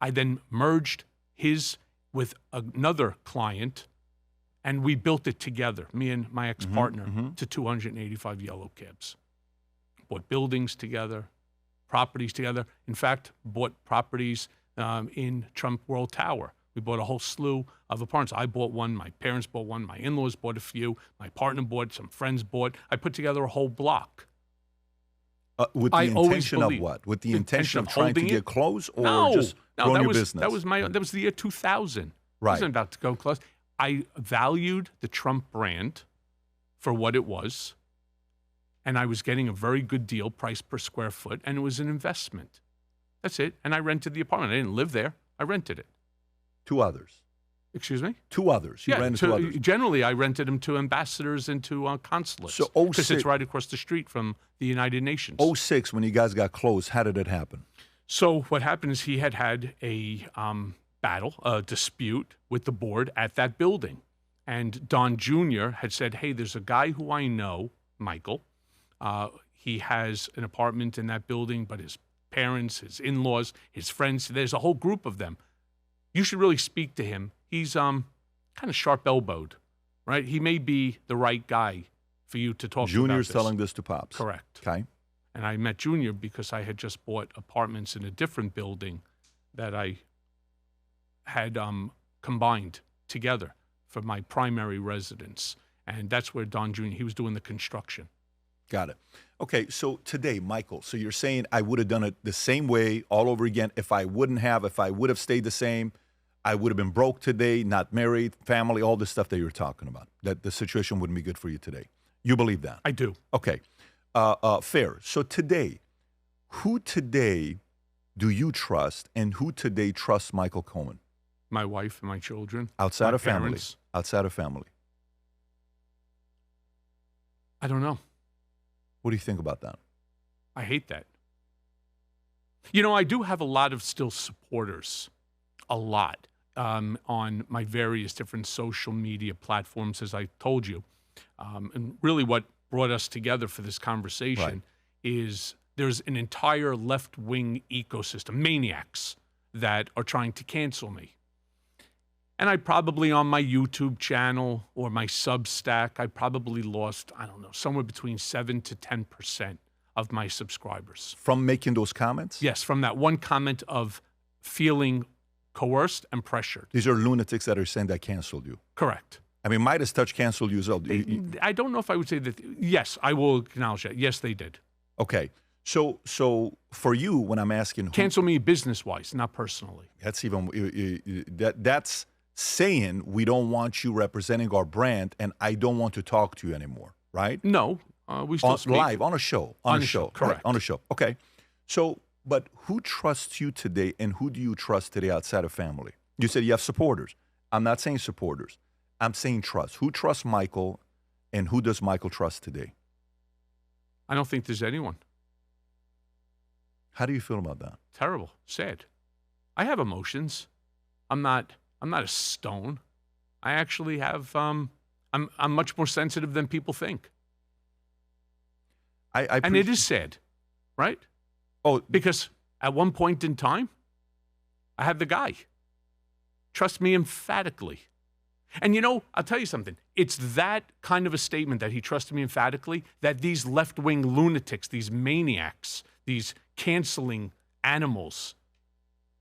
I then merged his with another client, and we built it together, me and my ex-partner, to 285 yellow cabs. Bought buildings together, properties together. In fact, bought properties in Trump World Tower. We bought a whole slew of apartments. I bought one, my parents bought one, my in-laws bought a few, my partner bought, some friends bought. I put together a whole block. With the I always intention of believed- what? With the intention of trying to holding get it? close, or No, just no, growing that your was, business? That was the year 2000. Right. I wasn't about to go close. I valued the Trump brand for what it was, and I was getting a very good deal, price per square foot, and it was an investment. That's it. And I rented the apartment. I didn't live there. I rented it. Two others. Excuse me? Two others. You rented to others. Generally, I rented them to ambassadors and to consulates. So because 06 it's right across the street from the United Nations. 06, when you guys got close, how did it happen? So what happened is he had a battle, a dispute with the board at that building. And Don Jr. had said, hey, there's a guy who I know, Michael. He has an apartment in that building, but his parents, his in-laws, his friends, there's a whole group of them. You should really speak to him. He's kind of sharp-elbowed, right? He may be the right guy for you to talk to about Junior's this. telling this to Pops. Correct. Okay. And I met Junior because I had just bought apartments in a different building that I had combined together for my primary residence. And that's where Don Jr., he was doing the construction. Got it. Okay, so today, Michael, so you're saying I would have done it the same way all over again if I would have stayed the same, I would have been broke today, not married, family, all this stuff that you're talking about, that the situation wouldn't be good for you today. You believe that? I do. Okay. Fair. So today, who today do you trust, and who today trusts Michael Cohen? My wife and my children. Outside my of family. parents. Outside of family. I don't know. What do you think about that? I hate that. You know, I do have a lot of still supporters, a lot, on my various different social media platforms, as I told you. And really what brought us together for this conversation is there's an entire left-wing ecosystem, maniacs, that are trying to cancel me. And I probably, on my YouTube channel or my Substack, I probably lost, I don't know, somewhere between 7 to 10% of my subscribers. From making those comments? Yes, from that one comment of feeling coerced and pressured. These are lunatics that are saying that canceled you. Correct. I mean, MeidasTouch canceled you as well. I don't know if I would say that. Yes, I will acknowledge that. Yes, they did. Okay. So for you, when I'm asking who, Cancel me business-wise, not personally. that's even that's saying we don't want you representing our brand, and I don't want to talk to you anymore, right? No, we still speak. Live on a show. On a show. Correct. Right, on a show. Okay. So, but who trusts you today, and who do you trust today outside of family? You said you have supporters. I'm not saying supporters. I'm saying trust. Who trusts Michael, and who does Michael trust today? I don't think there's anyone. How do you feel about that? Terrible. Sad. I have emotions. I'm not a stone. I actually have I'm much more sensitive than people think. And it is sad, right? Oh, because at one point in time, I had the guy. Trust me emphatically. And you know, I'll tell you something. It's that kind of a statement that he trusted me emphatically that these left-wing lunatics, these maniacs, these canceling animals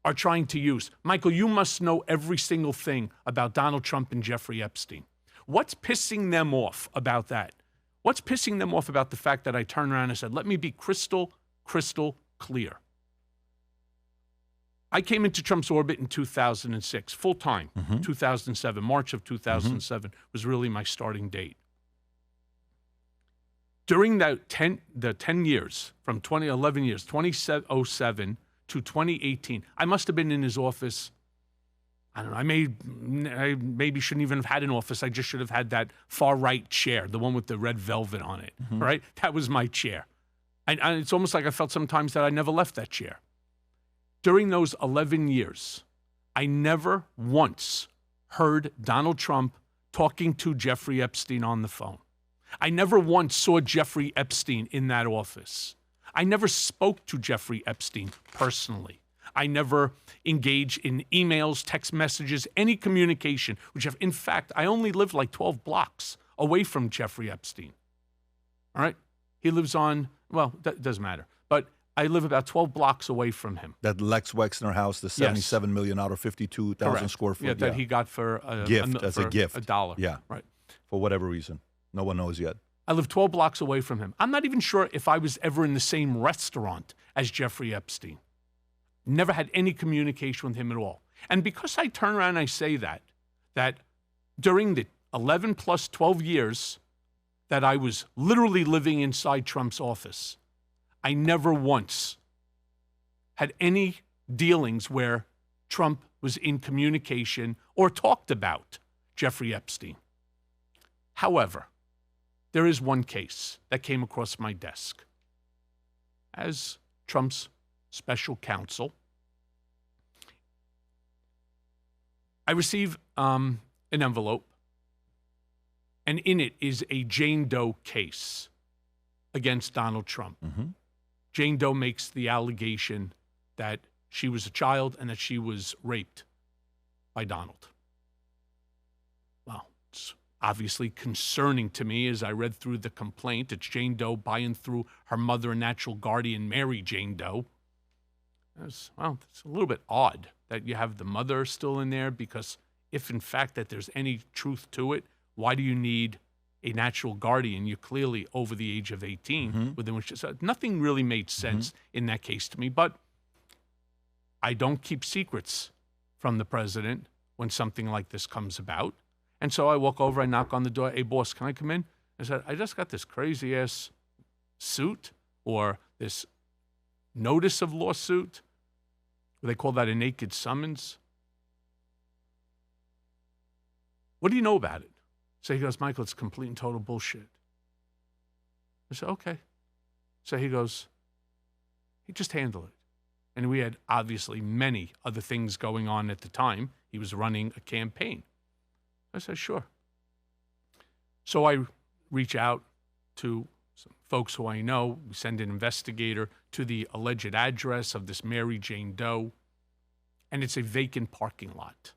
are trying to use. Michael, you must know every single thing about Donald Trump and Jeffrey Epstein. What's pissing them off about that? What's pissing them off about the fact that I turned around and said, let me be crystal clear. I came into Trump's orbit in 2006, full time. 2007, March of 2007 was really my starting date. During the 10 years, from 2011 years, 2007 to 2018, I must have been in his office. I don't know. I maybe shouldn't even have had an office. I just should have had that far right chair, the one with the red velvet on it, right? That was my chair. And it's almost like I felt sometimes that I never left that chair. During those 11 years, I never once heard Donald Trump talking to Jeffrey Epstein on the phone. I never once saw Jeffrey Epstein in that office. I never spoke to Jeffrey Epstein personally. I never engaged in emails, text messages, any communication. In fact, I only lived like 12 blocks away from Jeffrey Epstein. All right? He lives on, well, that doesn't matter. But I live about 12 blocks away from him. That Lex Wexner house, the $77 million out of 52,000 square foot. Yeah, that he got for a gift, as a gift. $1. Yeah. Right. For whatever reason. No one knows yet. I live 12 blocks away from him. I'm not even sure if I was ever in the same restaurant as Jeffrey Epstein. Never had any communication with him at all. And because I turn around and I say that during the 11 plus 12 years that I was literally living inside Trump's office, I never once had any dealings where Trump was in communication or talked about Jeffrey Epstein. However, there is one case that came across my desk. As Trump's special counsel, I receive an envelope, and in it is a Jane Doe case against Donald Trump. Jane Doe makes the allegation that she was a child and that she was raped by Donald. Well, it's obviously concerning to me as I read through the complaint. It's Jane Doe buying through her mother and natural guardian, Mary Jane Doe. It's a little bit odd that you have the mother still in there, because if in fact that there's any truth to it, why do you need a natural guardian? You're clearly over the age of 18, within which so nothing really made sense in that case to me. But I don't keep secrets from the president when something like this comes about. And so I walk over, I knock on the door. Hey, boss, can I come in? I said, I just got this crazy-ass suit or this notice of lawsuit. They call that a naked summons. What do you know about it? So he goes, Michael, it's complete and total bullshit. I said, okay. So he goes, he just handled it. And we had obviously many other things going on at the time. He was running a campaign. I said, sure. So I reach out to some folks who I know. We send an investigator to the alleged address of this Mary Jane Doe, and it's a vacant parking lot.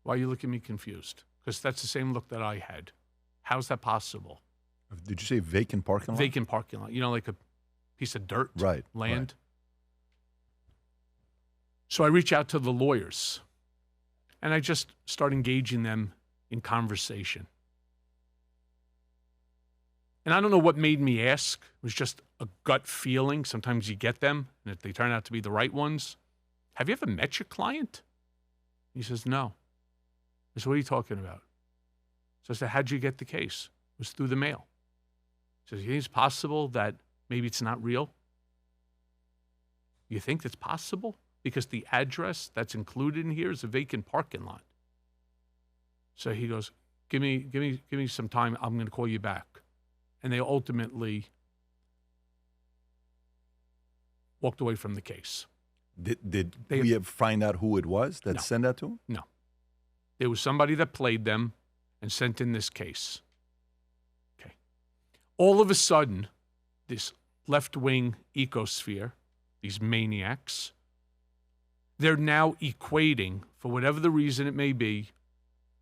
Why are you looking at me confused? Because that's the same look that I had. How's that possible? Did you say vacant parking lot? Vacant parking lot. You know, like a piece of dirt, land. Right. So I reach out to the lawyers, and I just start engaging them in conversation. And I don't know what made me ask. It was just a gut feeling. Sometimes you get them, and if they turn out to be the right ones. Have you ever met your client? He says, no. I said, what are you talking about? So I said, how'd you get the case? It was through the mail. He says, you think it's possible that maybe it's not real? You think it's possible? Because the address that's included in here is a vacant parking lot. So he goes, give me some time. I'm going to call you back. And they ultimately walked away from the case. Did we ever find out who it was that sent that to him? No. There was somebody that played them and sent in this case. Okay. All of a sudden, this left-wing ecosphere, these maniacs, they're now equating, for whatever the reason it may be,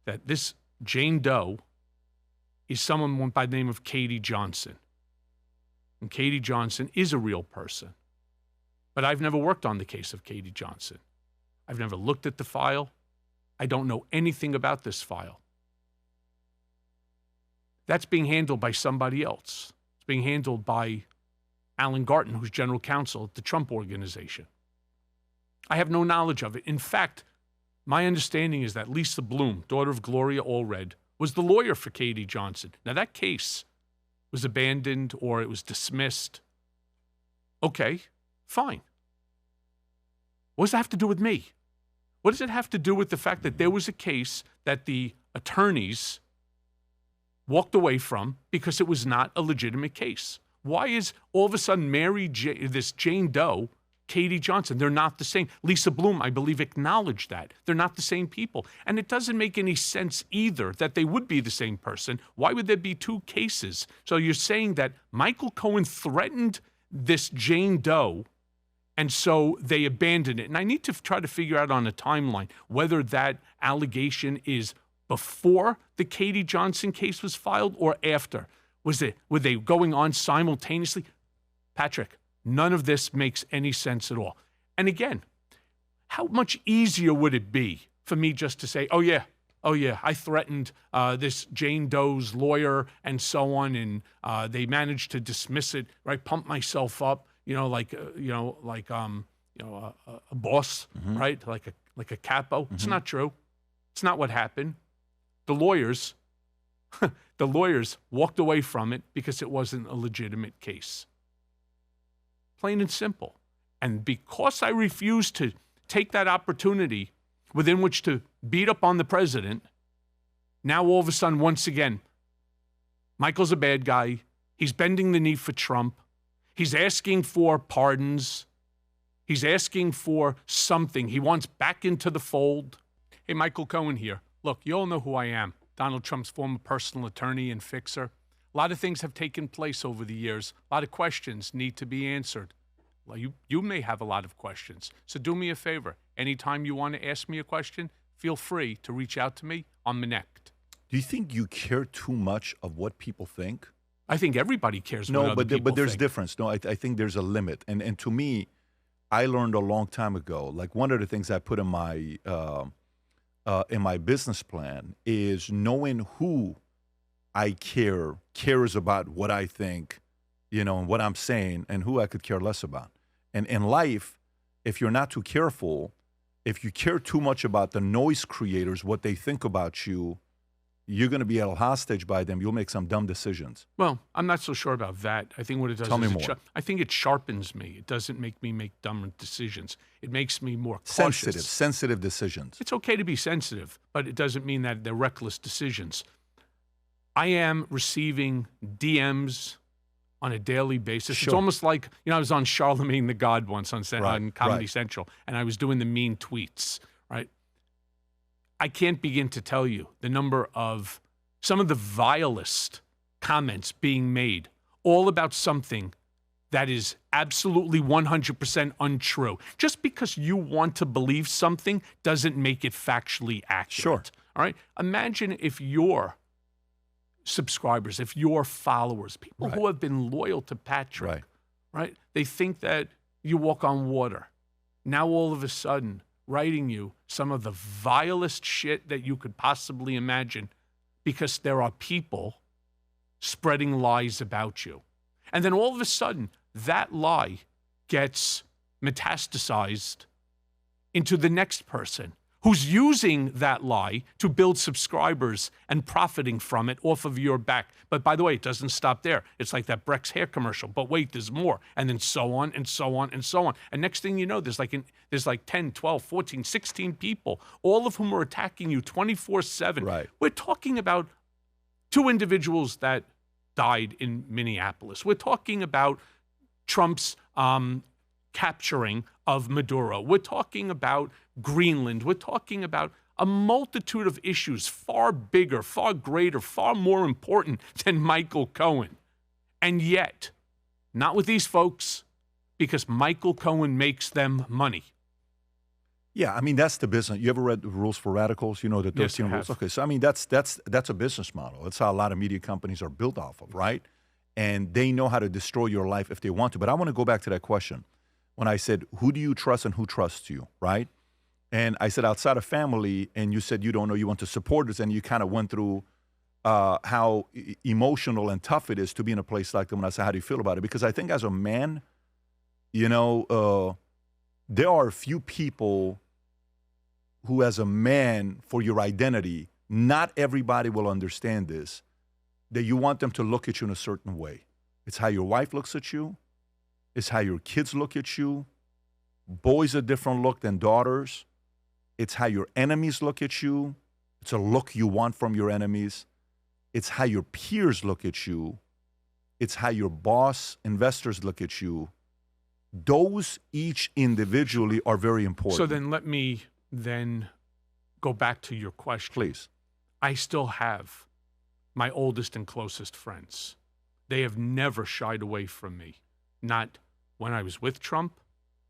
that this Jane Doe is someone by the name of Katie Johnson. And Katie Johnson is a real person. But I've never worked on the case of Katie Johnson. I've never looked at the file. I don't know anything about this file. That's being handled by somebody else. It's being handled by Alan Garten, who's general counsel at the Trump Organization. I have no knowledge of it. In fact, my understanding is that Lisa Bloom, daughter of Gloria Allred, was the lawyer for Katie Johnson. Now, that case was abandoned or it was dismissed. Okay, fine. What does that have to do with me? What does it have to do with the fact that there was a case that the attorneys walked away from because it was not a legitimate case? Why is all of a sudden this Jane Doe, Katie Johnson, they're not the same? Lisa Bloom, I believe, acknowledged that. They're not the same people. And it doesn't make any sense either that they would be the same person. Why would there be two cases? So you're saying that Michael Cohen threatened this Jane Doe, and so they abandoned it. And I need to try to figure out on a timeline whether that allegation is before the Katie Johnson case was filed or after. Were they going on simultaneously? Patrick, none of this makes any sense at all. And again, how much easier would it be for me just to say, oh yeah, I threatened this Jane Doe's lawyer and so on, and they managed to dismiss it, right? Pump myself up, like a boss, right? Like a capo. It's not true. It's not what happened. The lawyers walked away from it because it wasn't a legitimate case. Plain and simple. And because I refused to take that opportunity within which to beat up on the president, now all of a sudden, once again, Michael's a bad guy. He's bending the knee for Trump. He's asking for pardons. He's asking for something. He wants back into the fold. Hey, Michael Cohen here. Look, you all know who I am. Donald Trump's former personal attorney and fixer. A lot of things have taken place over the years. A lot of questions need to be answered. Well, you may have a lot of questions. So do me a favor. Anytime you want to ask me a question, feel free to reach out to me on Connect. Do you think you care too much of what people think? I think everybody cares what other people but there's think. difference. No, I think there's a limit. And to me, I learned a long time ago, like one of the things I put in my business plan is knowing who I cares about what I think, and what I'm saying, and who I could care less about. And in life, if you're not too careful, if you care too much about the noise creators, what they think about you, you're going to be held hostage by them. You'll make some dumb decisions. Well, I'm not so sure about that. I think what it does Tell me is more. I think it sharpens me. It doesn't make me make dumb decisions. It makes me more cautious. Sensitive decisions. It's okay to be sensitive, but it doesn't mean that they're reckless decisions. I am receiving DMs on a daily basis. Sure. It's almost like, I was on Charlemagne the God once on Comedy right. Central, and I was doing the mean tweets, right? I can't begin to tell you the number of some of the vilest comments being made, all about something that is absolutely 100% untrue. Just because you want to believe something doesn't make it factually accurate. Sure. All right? Imagine if your subscribers, if your followers, people Right. who have been loyal to Patrick, Right. They think that you walk on water. Now all of a sudden, writing you some of the vilest shit that you could possibly imagine because there are people spreading lies about you. And then all of a sudden, that lie gets metastasized into the next person who's using that lie to build subscribers and profiting from it off of your back. But by the way, it doesn't stop there. It's like that Breck's hair commercial. But wait, there's more. And then so on and so on and so on. And next thing you know, there's like 10, 12, 14, 16 people, all of whom are attacking you 24/7. Right. We're talking about two individuals that died in Minneapolis. We're talking about Trump's capturing of Maduro. We're talking about Greenland. We're talking about a multitude of issues far bigger, far greater, far more important than Michael Cohen. And yet, not with these folks, because Michael Cohen makes them money. Yeah, I mean, that's the business. You ever read the Rules for Radicals? The 13 Yes, I rules? have. Okay, so I mean, that's a business model. That's how a lot of media companies are built off of, right? And they know how to destroy your life if they want to. But I want to go back to that question. When I said, who do you trust and who trusts you, right? And I said, outside of family, and you said you don't know, you want to supporters, and you kind of went through how emotional and tough it is to be in a place like that. When I say, how do you feel about it? Because I think as a man, you know, there are a few people who, as a man, for your identity, not everybody will understand this, that you want them to look at you in a certain way. It's how your wife looks at you. It's how your kids look at you. Boys a different look than daughters. It's how your enemies look at you. It's a look you want from your enemies. It's how your peers look at you. It's how your boss, investors look at you. Those each individually are very important. So then let me then go back to your question. Please. I still have my oldest and closest friends. They have never shied away from me. Not when I was with Trump,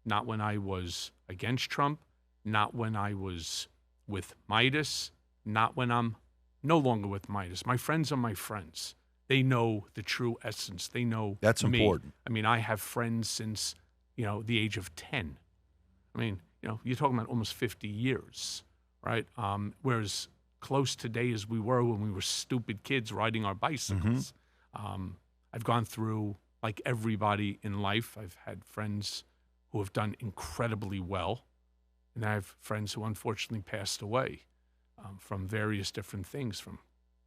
not when I was against Trump, not when I was with Meidas, not when I'm no longer with Meidas. My friends are my friends. They know the true essence. They know That's me. important. I mean, I have friends since, you know, the age of 10. I mean, you know, you're talking about almost 50 years, right? Whereas close today as we were when we were stupid kids riding our bicycles. I've gone through, like everybody in life, I've had friends who have done incredibly well, and I have friends who unfortunately passed away from various different things, from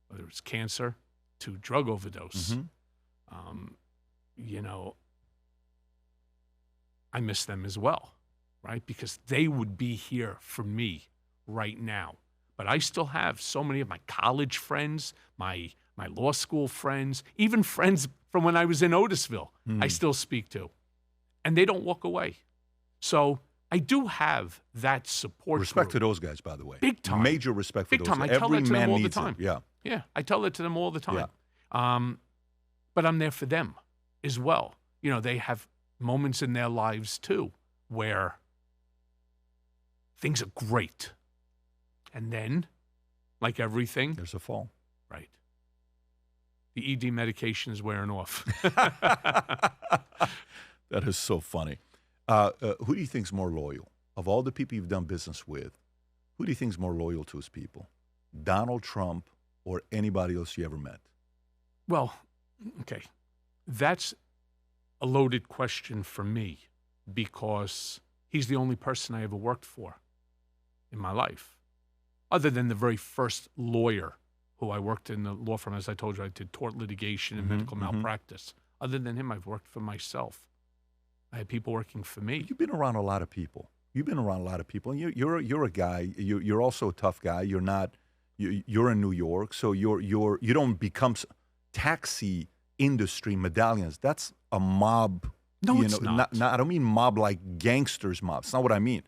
whether it's cancer to drug overdose. You know, I miss them as well, right? Because they would be here for me right now. But I still have so many of my college friends, my law school friends, even friends from when I was in Otisville, I still speak to. And they don't walk away. So I do have that support. Respect to group. those guys, by the way. Big time. Major respect for Big those time. guys. I tell Every that to man them all the needs time. it. Yeah. Yeah, I tell that to them all the time. Yeah. But I'm there for them as well. You know, they have moments in their lives too where things are great. And then, like everything, There's a fall. right, the ED medication is wearing off. That is so funny. Who do you think is more loyal? Of all the people you've done business with, who do you think is more loyal to his people? Donald Trump or anybody else you ever met? Well, okay, that's a loaded question for me because he's the only person I ever worked for in my life, other than the very first lawyer who I worked in the law firm. As I told you, I did tort litigation and medical malpractice. Other than him, I've worked for myself. I had people working for me. You've been around a lot of people. You've been around a lot of people. And you're a guy. You're also a tough guy. You're not. You're in New York, so you don't become taxi industry medallions. That's a mob. No, it's not. I don't mean mob like gangsters mob. It's not what I mean.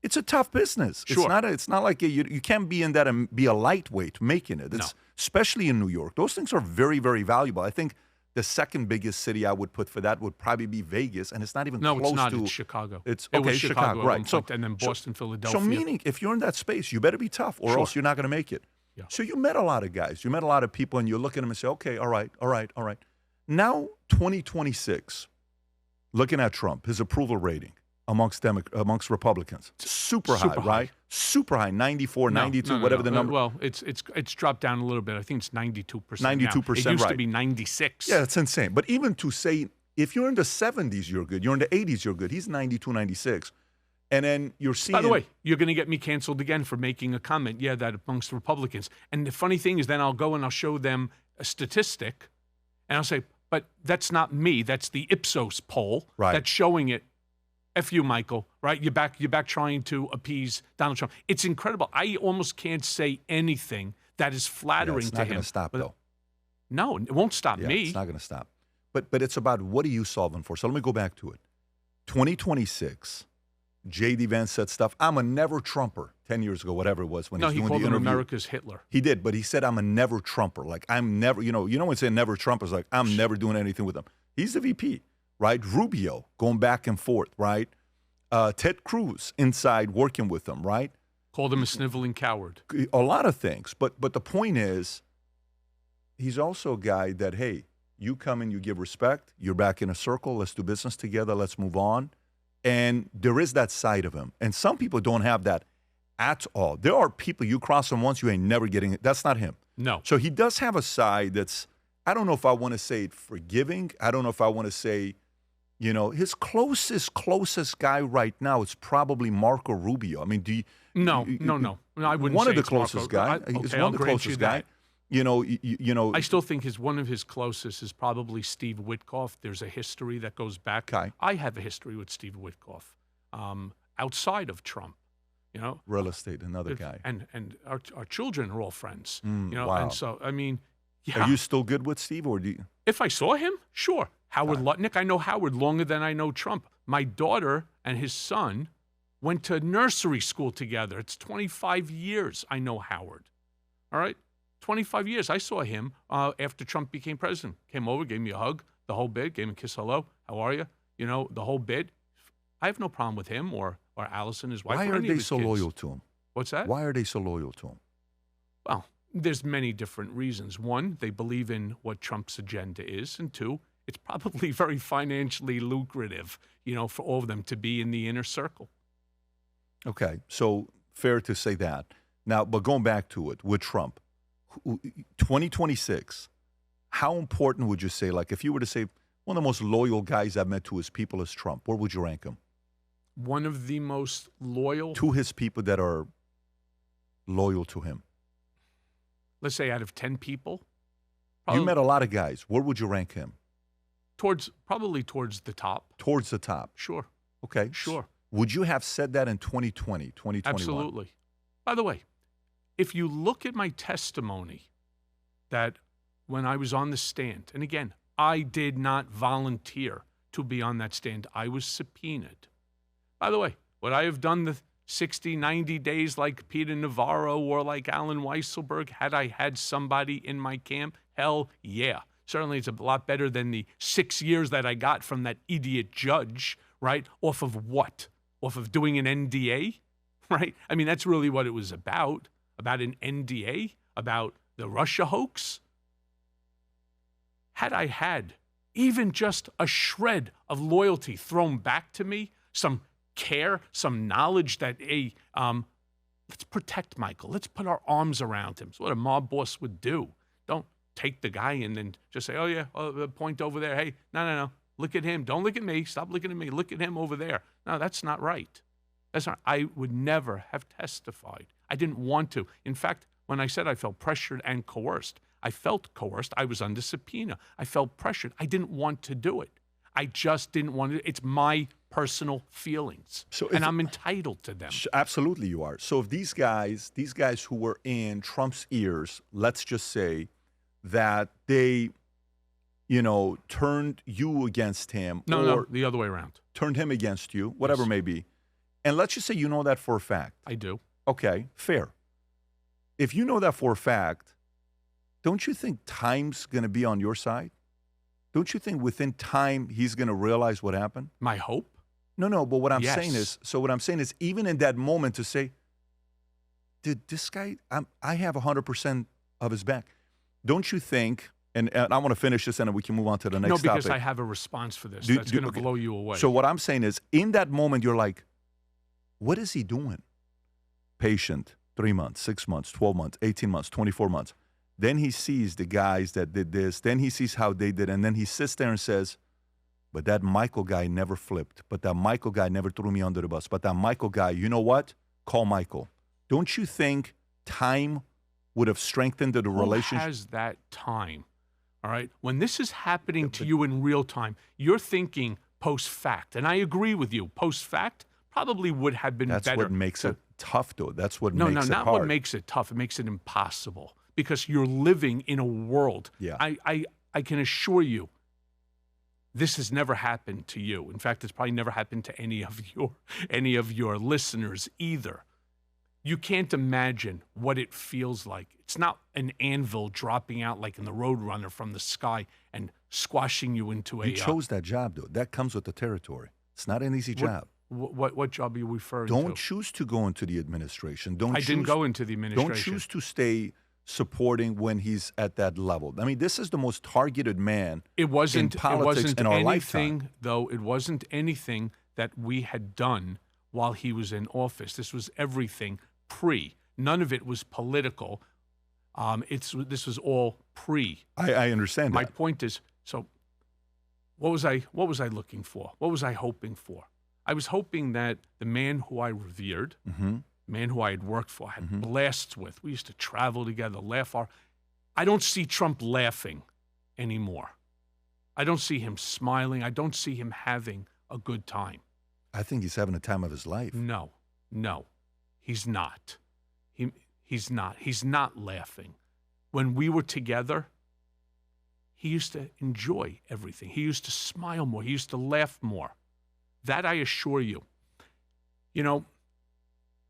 It's a tough business. Sure. It's not like you can't be in that and be a lightweight making it. It's, especially in New York. Those things are very, very valuable. I think the second biggest city I would put for that would probably be Vegas, and it's not even close to. No, it's not. It's Chicago. It's It okay, was Chicago, at right? one point, and then Boston, Philadelphia. So meaning, if you're in that space, you better be tough, or else you're not going to make it. Yeah. So you met a lot of guys. You met a lot of people, and you look at them and say, okay, all right. Now, 2026, looking at Trump, his approval rating amongst Republicans, super high, right? Super high, 94, 92, whatever the number. Well, it's dropped down a little bit. I think it's 92%. 92%, It used to right. be 96. Yeah, that's insane. But even to say, if you're in the 70s, you're good. You're in the 80s, you're good. He's 92, 96. And then you're seeing. By the way, you're going to get me canceled again for making a comment, that amongst Republicans. And the funny thing is, then I'll go and I'll show them a statistic, and I'll say, but that's not me. That's the Ipsos poll that's showing it. F you, Michael, right? You're back trying to appease Donald Trump. It's incredible. I almost can't say anything that is flattering it's to not him. going to stop, though. No, it won't stop me. It's not going to stop. But it's about what are you solving for? So let me go back to it. 2026, J.D. Vance said stuff. I'm a never Trumper 10 years ago, whatever it was, when he was doing the interview. No, he called him America's Hitler. He did, but he said I'm a never Trumper. Like I'm never, when saying never Trumper is like I'm never doing anything with him. He's the VP, right? Rubio going back and forth, right? Ted Cruz inside working with him, right? Called him a sniveling coward. A lot of things, but the point is, he's also a guy that, hey, you come and you give respect. You're back in a circle. Let's do business together. Let's move on. And there is that side of him. And some people don't have that at all. There are people, you cross them once, you ain't never getting it. That's not him. No. So he does have a side that's, I don't know if I want to say forgiving. I don't know if I want to say, his closest guy right now is probably Marco Rubio. I mean, do you? No, I wouldn't one say of the it's Marco. closest guy. He's one of the closest guy. I still think one of his closest is probably Steve Witkoff. There's a history that goes back. Okay. I have a history with Steve Witkoff outside of Trump. Real estate, another guy. And our children are all friends. Wow. And so, I mean, yeah. Are you still good with Steve, or do you? If I saw him, sure. Howard Lutnick, I know Howard longer than I know Trump. My daughter and his son went to nursery school together. It's 25 years I know Howard. All right? 25 years. I saw him after Trump became president. Came over, gave me a hug, the whole bit, gave me a kiss, hello, how are you? The whole bit. I have no problem with him or Allison, his wife. Why or are any of they his so kids. loyal to him? What's that? Why are they so loyal to him? Well, there's many different reasons. One, they believe in what Trump's agenda is. And two, it's probably very financially lucrative, for all of them to be in the inner circle. Okay, so fair to say that. Now, but going back to it, with Trump, 2026, how important would you say, like if you were to say one of the most loyal guys I've met to his people is Trump, where would you rank him? One of the most loyal? To his people that are loyal to him. Let's say out of 10 people? You met a lot of guys. Where would you rank him? Probably towards the top. Towards the top. Sure. Okay. Sure. Would you have said that in 2020, 2021? Absolutely. By the way, if you look at my testimony that when I was on the stand, and again, I did not volunteer to be on that stand. I was subpoenaed. By the way, would I have done the 60, 90 days like Peter Navarro or like Alan Weisselberg had I had somebody in my camp? Hell yeah. Certainly it's a lot better than the 6 years that I got from that idiot judge, right? Off of what? Off of doing an NDA, right? I mean, that's really what it was about an NDA, about the Russia hoax. Had I had even just a shred of loyalty thrown back to me, some care, some knowledge that, hey, let's protect Michael. Let's put our arms around him. It's what a mob boss would do. Don't take the guy and then just say, oh, yeah, point over there. Hey, no. Look at him. Don't look at me. Stop looking at me. Look at him over there. No, that's not right. That's not. I would never have testified. I didn't want to. In fact, when I said I felt pressured and coerced, I felt coerced. I was under subpoena. I felt pressured. I didn't want to do it. I just didn't want to. It's my personal feelings, and I'm entitled to them. Absolutely, you are. So if these guys who were in Trump's ears, let's just say that they, turned you against him. No, the other way around. Turned him against you, whatever it may be. And let's just say you know that for a fact. I do. Okay, fair. If you know that for a fact, don't you think time's going to be on your side? Don't you think within time he's going to realize what happened? My hope? No, but what I'm Yes. saying is, even in that moment to say, did this guy, I have 100% of his back. Don't you think, and I want to finish this and then we can move on to the next topic. No, because I have a response for this. That's going to blow you away. So what I'm saying is, in that moment, you're like, what is he doing? Patient, 3 months, 6 months, 12 months, 18 months, 24 months. Then he sees the guys that did this. Then he sees how they did. And then he sits there and says, but that Michael guy never flipped. But that Michael guy never threw me under the bus. But that Michael guy, you know what? Call Michael. Don't you think time would have strengthened the relationship? Who has that time? All right? When this is happening to you in real time, you're thinking post-fact. And I agree with you. Post-fact probably would have been better. That's what makes it tough, though. That's what makes it hard. No, not what makes it tough. It makes it impossible. Because you're living in a world. Yeah. I can assure you, this has never happened to you. In fact, it's probably never happened to any of your listeners either. You can't imagine what it feels like. It's not an anvil dropping out like in the Roadrunner from the sky and squashing you into a... You chose that job, though. That comes with the territory. It's not an easy job. What job are you referring to? Don't choose to go into the administration. I didn't go into the administration. Don't choose to stay supporting when he's at that level. I mean, this is the most targeted man in politics in our lifetime. Though it wasn't anything that we had done while he was in office. This was everything pre. None of it was political. This was all pre. I understand My that. point is, so what was I looking for? What was I hoping for? I was hoping that the man who I revered, man who I had worked for, had blasts with. We used to travel together, laugh. I don't see Trump laughing anymore. I don't see him smiling. I don't see him having a good time. I think he's having the time of his life. No, he's not. He's not. He's not laughing. When we were together, he used to enjoy everything. He used to smile more. He used to laugh more. That I assure you. You know,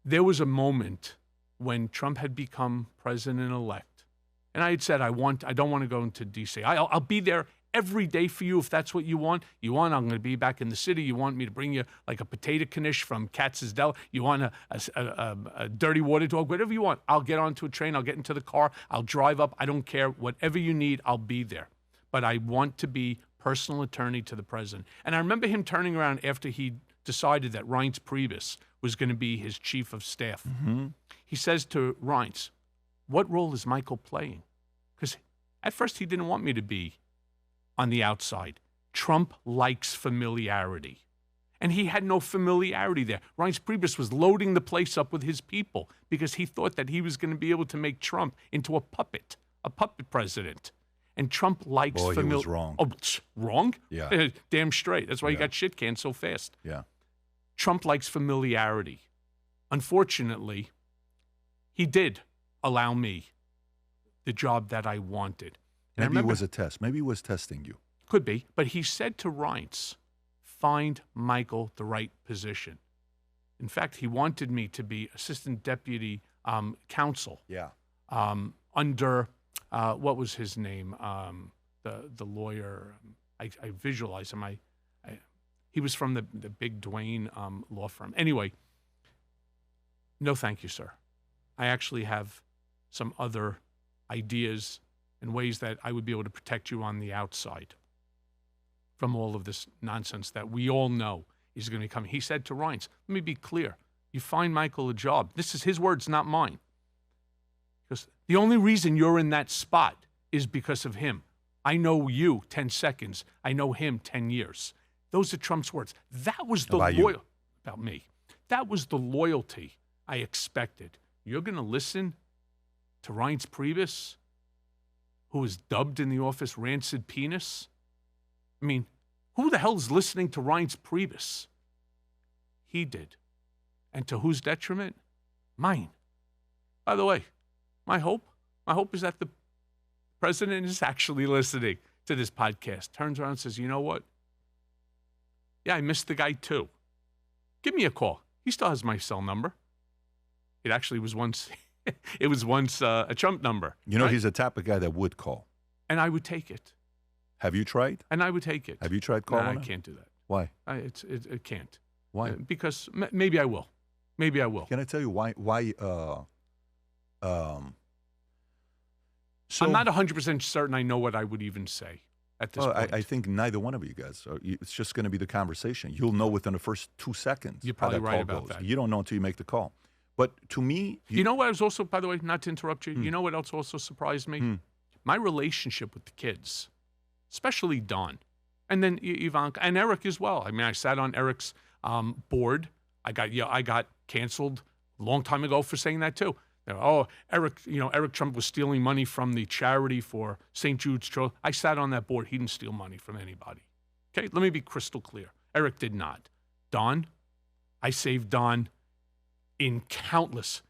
there was a moment when Trump had become president-elect, and I had said, I don't want to go into D.C. I'll be there every day for you if that's what you want. I'm going to be back in the city. You want me to bring you like a potato knish from Katz's Deli? You want a dirty water dog? Whatever you want. I'll get onto a train. I'll get into the car. I'll drive up. I don't care. Whatever you need, I'll be there. But I want to be personal attorney to the president. And I remember him turning around after he decided that Reince Priebus was going to be his chief of staff. He says to Reince, what role is Michael playing? Because at first he didn't want me to be on the outside. Trump likes familiarity. And he had no familiarity there. Reince Priebus was loading the place up with his people because he thought that he was going to be able to make Trump into a puppet president. And Trump likes familiarity. He was wrong. Oh, wrong? Yeah. Damn straight. That's why he got shit canned so fast. Yeah. Trump likes familiarity. Unfortunately, he did allow me the job that I wanted. And Maybe it was a test. Maybe he was testing you. Could be. But he said to Reince, find Michael the right position. In fact, he wanted me to be assistant deputy counsel. Yeah. Under, what was his name? The lawyer. I visualize him. He was from the big Dwayne law firm. Anyway, no thank you, sir. I actually have some other ideas and ways that I would be able to protect you on the outside from all of this nonsense that we all know is going to come. He said to Reince, let me be clear. You find Michael a job. This is his words, not mine. Because the only reason you're in that spot is because of him. I know you 10 seconds. I know him 10 years. Those are Trump's words. That was the loyalty. About me. That was the loyalty I expected. You're going to listen to Reince Priebus, who was dubbed in the office Rancid Penis? I mean, who the hell is listening to Reince Priebus? He did. And to whose detriment? Mine. By the way, my hope is that the president is actually listening to this podcast. Turns around and says, you know what? Yeah, I missed the guy too. Give me a call. He still has my cell number. It actually was once... It was once a Trump number. You know, right? he's the type of guy that would call. And I would take it. Have you tried? And I would take it. Have you tried calling him? I can't do that. Why? It can't. Why? Because maybe I will. Maybe I will. Can I tell you why? So I'm not 100% certain I know what I would even say at this point. I think neither one of you guys. It's just going to be the conversation. You'll know within the first 2 seconds. You're probably how that right call about goes. that. You don't know until you make the call. But to me... You know what was also, by the way, not to interrupt you, you know what else also surprised me? My relationship with the kids, especially Don, and then Ivanka, and Eric as well. I mean, I sat on Eric's board. I got canceled a long time ago for saying that too. Oh, Eric Trump was stealing money from the charity for St. Jude's Children. I sat on that board. He didn't steal money from anybody. Okay, let me be crystal clear. Eric did not. Don, I saved Don in countless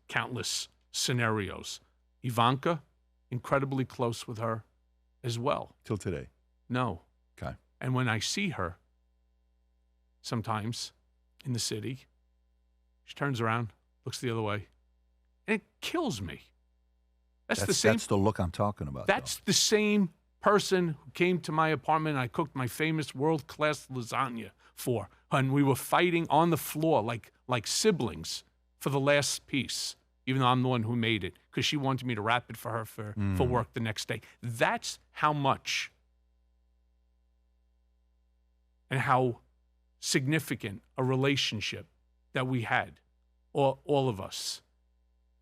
scenarios. Ivanka, incredibly close with her as well. Till today? No. Okay. And when I see her sometimes in the city, she turns around, looks the other way, and it kills me. That's the look I'm talking about. That's the same person who came to my apartment and I cooked my famous world-class lasagna for. And we were fighting on the floor like siblings for the last piece, even though I'm the one who made it, because she wanted me to wrap it for her for work the next day. That's how much and how significant a relationship that we had, all of us.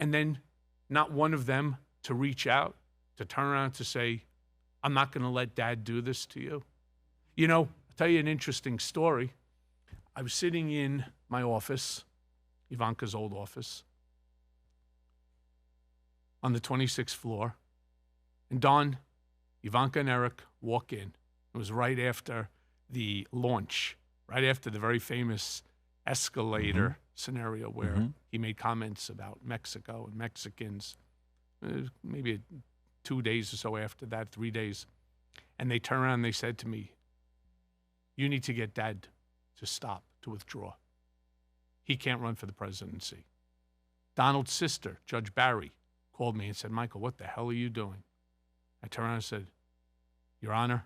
And then not one of them to reach out, to turn around to say, I'm not going to let Dad do this to you. You know, I'll tell you an interesting story. I was sitting in my office, Ivanka's old office, on the 26th floor, and Don, Ivanka and Eric walk in. It was right after the launch, right after the very famous escalator scenario where he made comments about Mexico and Mexicans, maybe 2 days or so after that, 3 days. And they turned around and they said to me, you need to get Dad to stop, to withdraw. He can't run for the presidency. Donald's sister, Judge Barry, called me and said, Michael, what the hell are you doing? I turned around and said, Your Honor,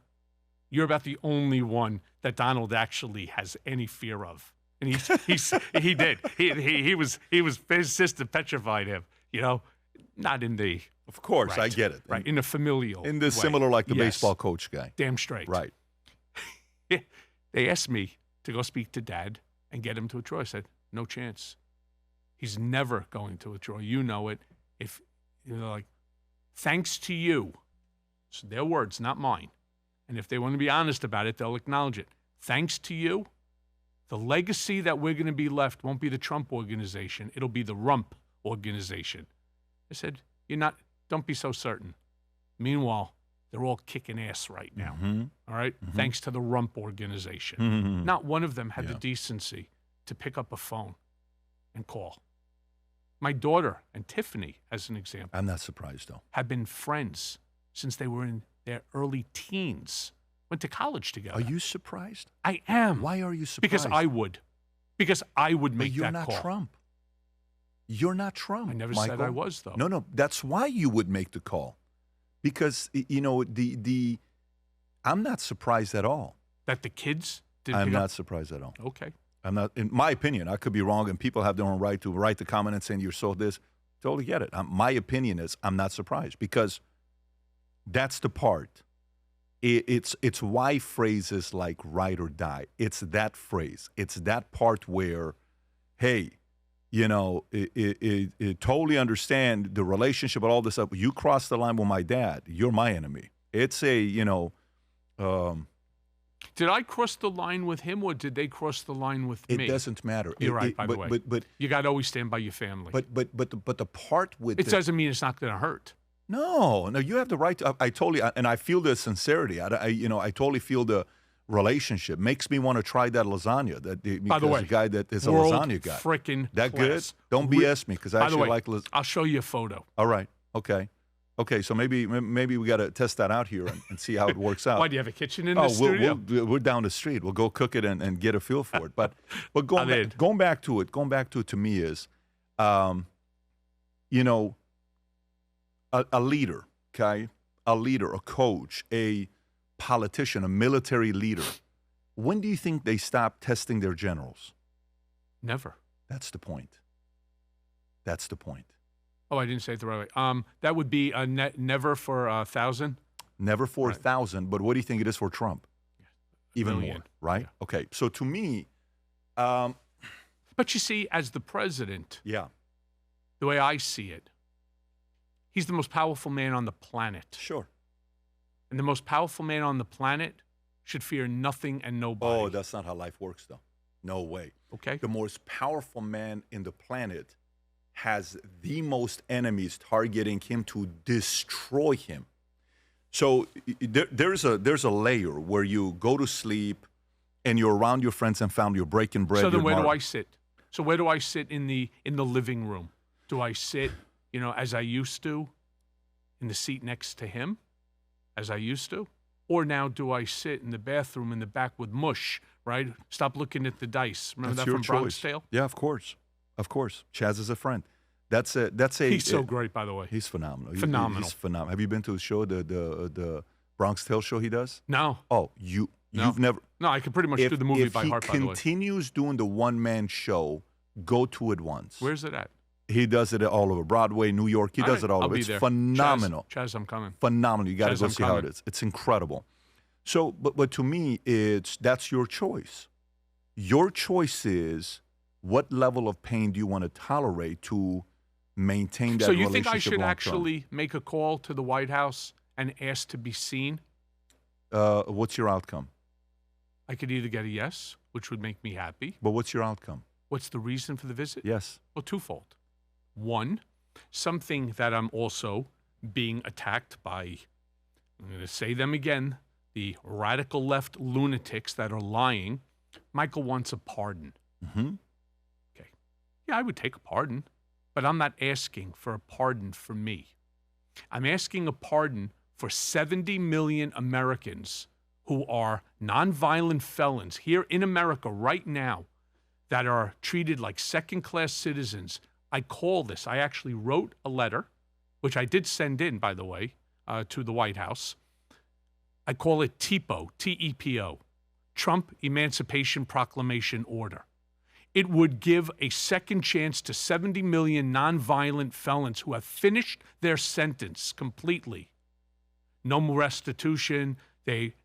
you're about the only one that Donald actually has any fear of. And he did. He was his sister petrified him, you know, not in the. Of course, right, I get it. Right, in a familial in the way. similar like the Yes. baseball coach guy. Damn straight. Right. They asked me to go speak to Dad and get him to withdraw. I said, no chance. He's never going to withdraw. You know it. If you know, like, thanks to you. It's their words, not mine. And if they want to be honest about it, they'll acknowledge it. Thanks to you, the legacy that we're going to be left won't be the Trump organization. It'll be the Rump organization. I said, don't be so certain. Meanwhile, they're all kicking ass right now. All right? Thanks to the Rump organization. Not one of them had the decency to pick up a phone and call. My daughter and Tiffany, as an example, I'm not surprised, though. have been friends since they were in their early teens. Went to college together. Are you surprised? I am. Why are you surprised? Because I would. Because I would make but you're that not call. Trump. You're not Trump. I never Michael. said I was, though. No. That's why you would make the call. Because, you know, I'm not surprised at all. That the kids didn't I'm pick not up? surprised at all. Okay. I'm not, in my opinion, I could be wrong, and people have their own right to write the comment and saying you're so this. Totally get it. My opinion is I'm not surprised because that's the part. It's why phrases like ride or die. It's that phrase. It's that part where, hey, you know, it totally understand the relationship and all this stuff. You cross the line with my dad, you're my enemy. It's a, you know. Did I cross the line with him, or did they cross the line with me? It doesn't matter. You're right, by the way. But you got to always stand by your family. But the part with it doesn't mean it's not going to hurt. No, you have the right to. I totally, and I feel the sincerity. I totally feel the relationship. Makes me want to try that lasagna. By the way, the guy that is a world lasagna guy. Freaking that class. Good? Don't BS me because I actually like lasagna. I'll show you a photo. All right. Okay. So maybe we got to test that out here and see how it works out. Why do you have a kitchen in the studio? We're down the street. We'll go cook it and get a feel for it. But going back to it to me is, you know, a leader, okay, a leader, a coach, a politician, a military leader. When do you think they stop testing their generals? Never. That's the point. Oh, I didn't say it the right way. That would be a never for 1,000. Never for 1,000, but what do you think it is for Trump? Even million. more, right? Yeah. Okay, so to me... but you see, as the president, the way I see it, he's the most powerful man on the planet. Sure. And the most powerful man on the planet should fear nothing and nobody. Oh, that's not how life works, though. No way. Okay. The most powerful man in the planet has the most enemies targeting him to destroy him. So there's a layer where you go to sleep and you're around your friends and family, you're breaking bread. So then where do I sit? So where do I sit in the living room? Do I sit, you know, as I used to, in the seat next to him, as I used to? Or now do I sit in the bathroom in the back with mush, right? Stop looking at the dice. Remember That's that your from choice. Bronx Tale? Yeah, of course. Chaz is a friend. That's a. He's so great, by the way. He's phenomenal. Phenomenal. He's phenomenal. Have you been to his show, the Bronx Tale show he does? No. Oh, you've never. No, I can pretty much do the movie by heart, by the way. If he continues doing the one-man show, go to it once. Where's it at? He does it all over Broadway, New York. He does it all over. It's phenomenal. Chaz, I'm coming. Phenomenal. You got to go see how it is. It's incredible. So, but to me, that's your choice. Your choice is what level of pain do you want to tolerate to maintain that So you relationship think I should long-term. actually make a call to the White House and ask to be seen? What's your outcome? I could either get a yes, which would make me happy. But what's your outcome? What's the reason for the visit? Yes. Well, twofold. One, something that I'm also being attacked by, I'm going to say them again, the radical left lunatics that are lying. Michael wants a pardon. Mm-hmm. Okay. Yeah, I would take a pardon, but I'm not asking for a pardon for me. I'm asking a pardon for 70 million Americans who are nonviolent felons here in America right now that are treated like second-class citizens. I call this, I actually wrote a letter, which I did send in, by the way, to the White House. I call it TEPO, T-E-P-O, Trump Emancipation Proclamation Order. It would give a second chance to 70 million nonviolent felons who have finished their sentence completely. No more restitution,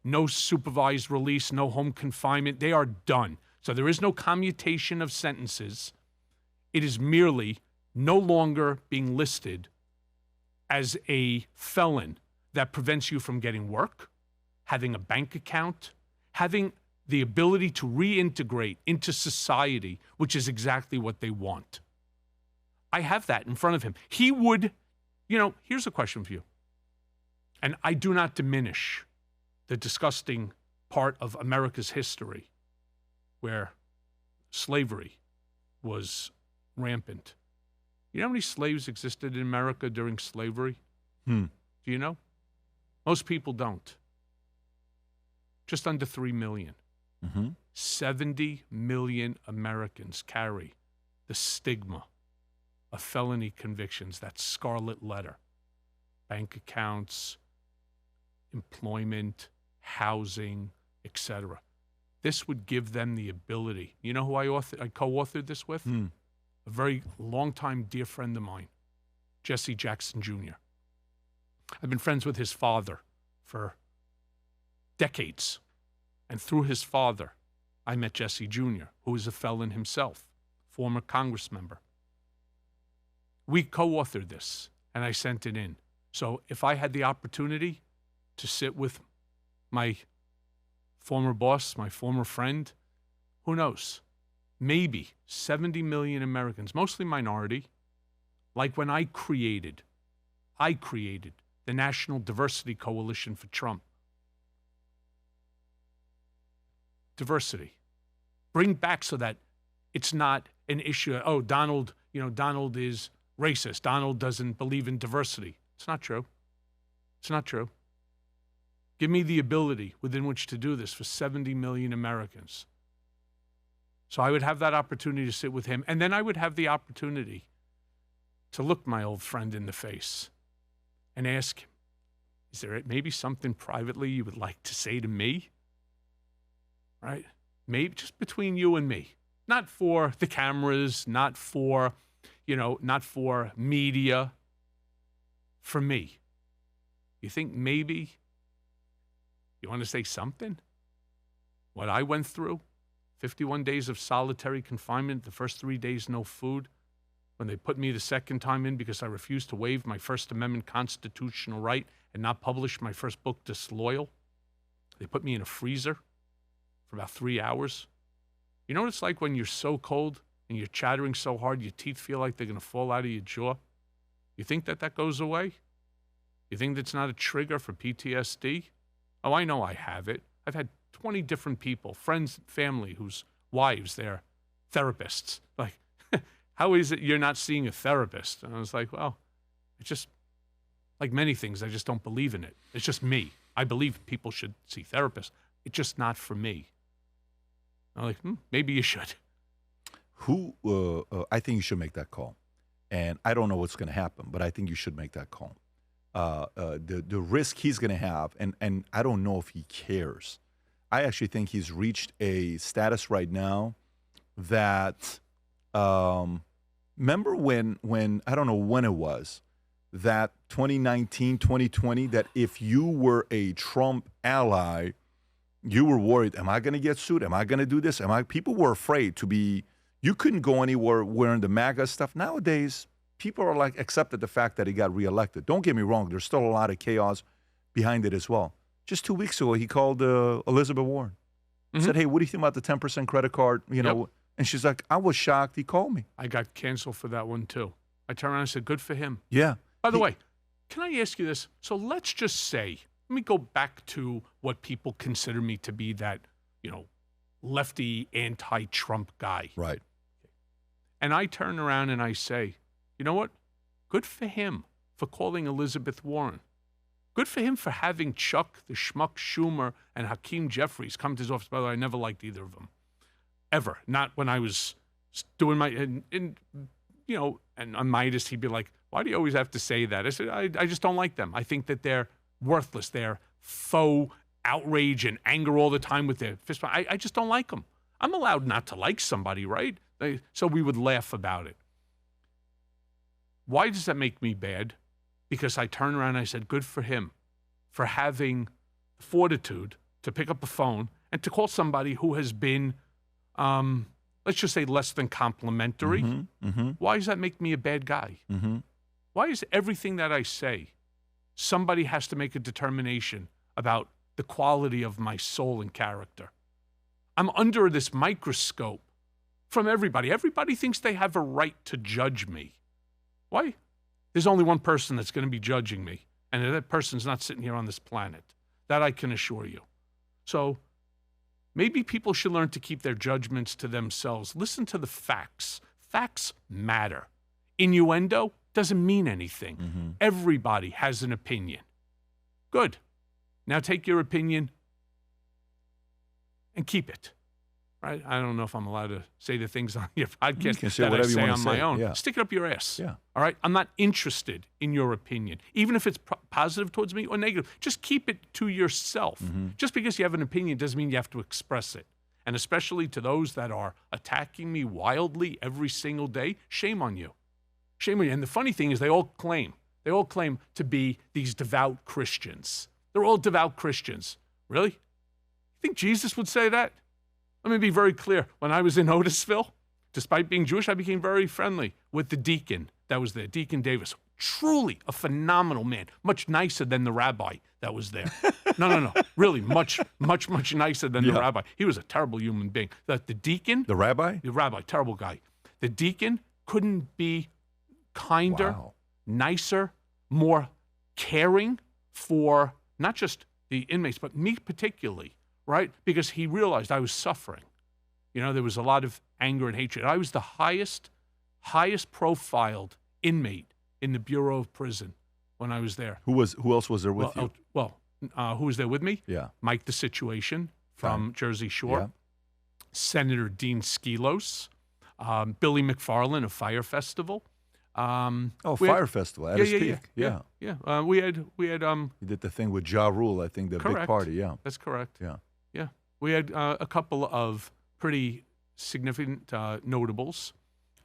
no supervised release, no home confinement. They are done. So there is no commutation of sentences. It is merely no longer being listed as a felon that prevents you from getting work, having a bank account, having the ability to reintegrate into society, which is exactly what they want. I have that in front of him. He would, here's a question for you. And I do not diminish the disgusting part of America's history where slavery was rampant. You know how many slaves existed in America during slavery? Do you know? Most people don't. Just under 3 million. Mm-hmm. 70 million Americans carry the stigma of felony convictions, that scarlet letter. Bank accounts, employment, housing, etc. This would give them the ability. You know who I co-authored this with? A very long-time dear friend of mine, Jesse Jackson Jr. I've been friends with his father for decades. And through his father, I met Jesse Jr., who is a felon himself, former Congress member. We co-authored this, and I sent it in. So if I had the opportunity to sit with my former boss, my former friend, who knows? Maybe 70 million Americans, mostly minority, like when I created the National Diversity Coalition for Trump. Diversity. Bring back so that it's not an issue. Oh, Donald is racist. Donald doesn't believe in diversity. It's not true. It's not true. Give me the ability within which to do this for 70 million Americans. So I would have that opportunity to sit with him, and then I would have the opportunity to look my old friend in the face and ask him, is there maybe something privately you would like to say to me? Right? Maybe just between you and me. Not for the cameras, not for media. For me. You think maybe you want to say something? What I went through? 51 days of solitary confinement, the first 3 days no food. When they put me the second time in because I refused to waive my First Amendment constitutional right and not publish my first book, Disloyal. They put me in a freezer for about 3 hours. You know what it's like when you're so cold and you're chattering so hard, your teeth feel like they're going to fall out of your jaw? You think that goes away? You think that's not a trigger for PTSD? Oh, I know I have it. I've had 20 different people, friends, family, whose wives, they're therapists. Like, how is it you're not seeing a therapist? And I was like, well, it's just like many things, I just don't believe in it. It's just me. I believe people should see therapists. It's just not for me. I'm like, maybe you should. I think you should make that call. And I don't know what's going to happen, but I think you should make that call. The risk he's going to have, and I don't know if he cares. I actually think he's reached a status right now that, remember when I don't know when it was, that 2019, 2020, that if you were a Trump ally, you were worried, am I going to get sued? Am I going to do this? People were afraid to be, you couldn't go anywhere wearing the MAGA stuff. Nowadays, people are like accepted the fact that he got reelected. Don't get me wrong. There's still a lot of chaos behind it as well. Just 2 weeks ago, he called Elizabeth Warren. Said, hey, what do you think about the 10% credit card? You know, and she's like, I was shocked. He called me. I got canceled for that one, too. I turned around and said, good for him. Yeah. By the way, can I ask you this? So let's just say, let me go back to what people consider me to be, that, you know, lefty anti-Trump guy. Right. And I turn around and I say, you know what? Good for him for calling Elizabeth Warren. Good for him for having Chuck the Schmuck Schumer and Hakeem Jeffries come to his office. By the way, I never liked either of them. Ever. Not when I was doing my, and you know, and on Meidas, he'd be like, why do you always have to say that? I said, I just don't like them. I think that they're worthless. They're faux outrage and anger all the time with their fist. I just don't like them. I'm allowed not to like somebody, right? So we would laugh about it. Why does that make me bad? Because I turned around and I said, good for him for having fortitude to pick up a phone and to call somebody who has been, let's just say, less than complimentary. Why does that make me a bad guy? Why is everything that I say, somebody has to make a determination about the quality of my soul and character? I'm under this microscope from everybody. Everybody thinks they have a right to judge me. Why? There's only one person that's going to be judging me, and that person's not sitting here on this planet. That I can assure you. So maybe people should learn to keep their judgments to themselves. Listen to the facts. Facts matter. Innuendo doesn't mean anything. Everybody has an opinion. Good. Now take your opinion and keep it. Right? I don't know if I'm allowed to say the things on your podcast that I say on my own. Yeah. Stick it up your ass. Yeah. All right? I'm not interested in your opinion, even if it's positive towards me or negative. Just keep it to yourself. Just because you have an opinion doesn't mean you have to express it. And especially to those that are attacking me wildly every single day, shame on you. Shame on you. And the funny thing is they all claim to be these devout Christians. They're all devout Christians. Really? You think Jesus would say that? Let me be very clear. When I was in Otisville, despite being Jewish, I became very friendly with the deacon that was there, Deacon Davis. Truly a phenomenal man, much nicer than the rabbi that was there. No. Really, much nicer than the rabbi. He was a terrible human being. The deacon... The rabbi? The rabbi, terrible guy. The deacon couldn't be kinder, nicer, more caring for not just the inmates, but me particularly. Right? Because he realized I was suffering. You know, there was a lot of anger and hatred. I was the highest profiled inmate in the Bureau of Prison when I was there. Who else was there with you? Who was there with me? Yeah. Mike the Situation from Jersey Shore. Senator Dean Skelos. Billy McFarland of Fire Festival. Fire Festival at his peak. Yeah. We had. He did the thing with Ja Rule, I think, the big party. Yeah. That's correct. Yeah. We had a couple of pretty significant notables.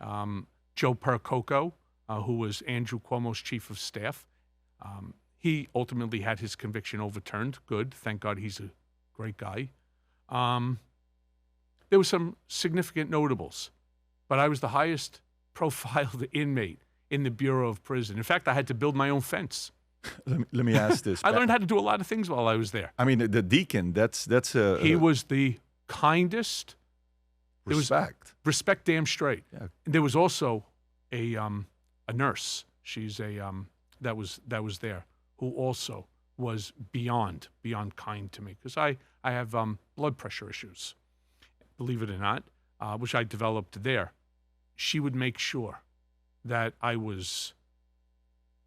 Joe Percoco, who was Andrew Cuomo's chief of staff. He ultimately had his conviction overturned. Good. Thank God he's a great guy. There were some significant notables, but I was the highest profiled inmate in the Bureau of Prison. In fact, I had to build my own fence. Let me ask this. I learned how to do a lot of things while I was there. I mean, the deacon, that's he was the kindest. Respect. Respect damn straight. Yeah. There was also a nurse. She's that was there, who also was beyond kind to me, because I have blood pressure issues, believe it or not, which I developed there. She would make sure that I was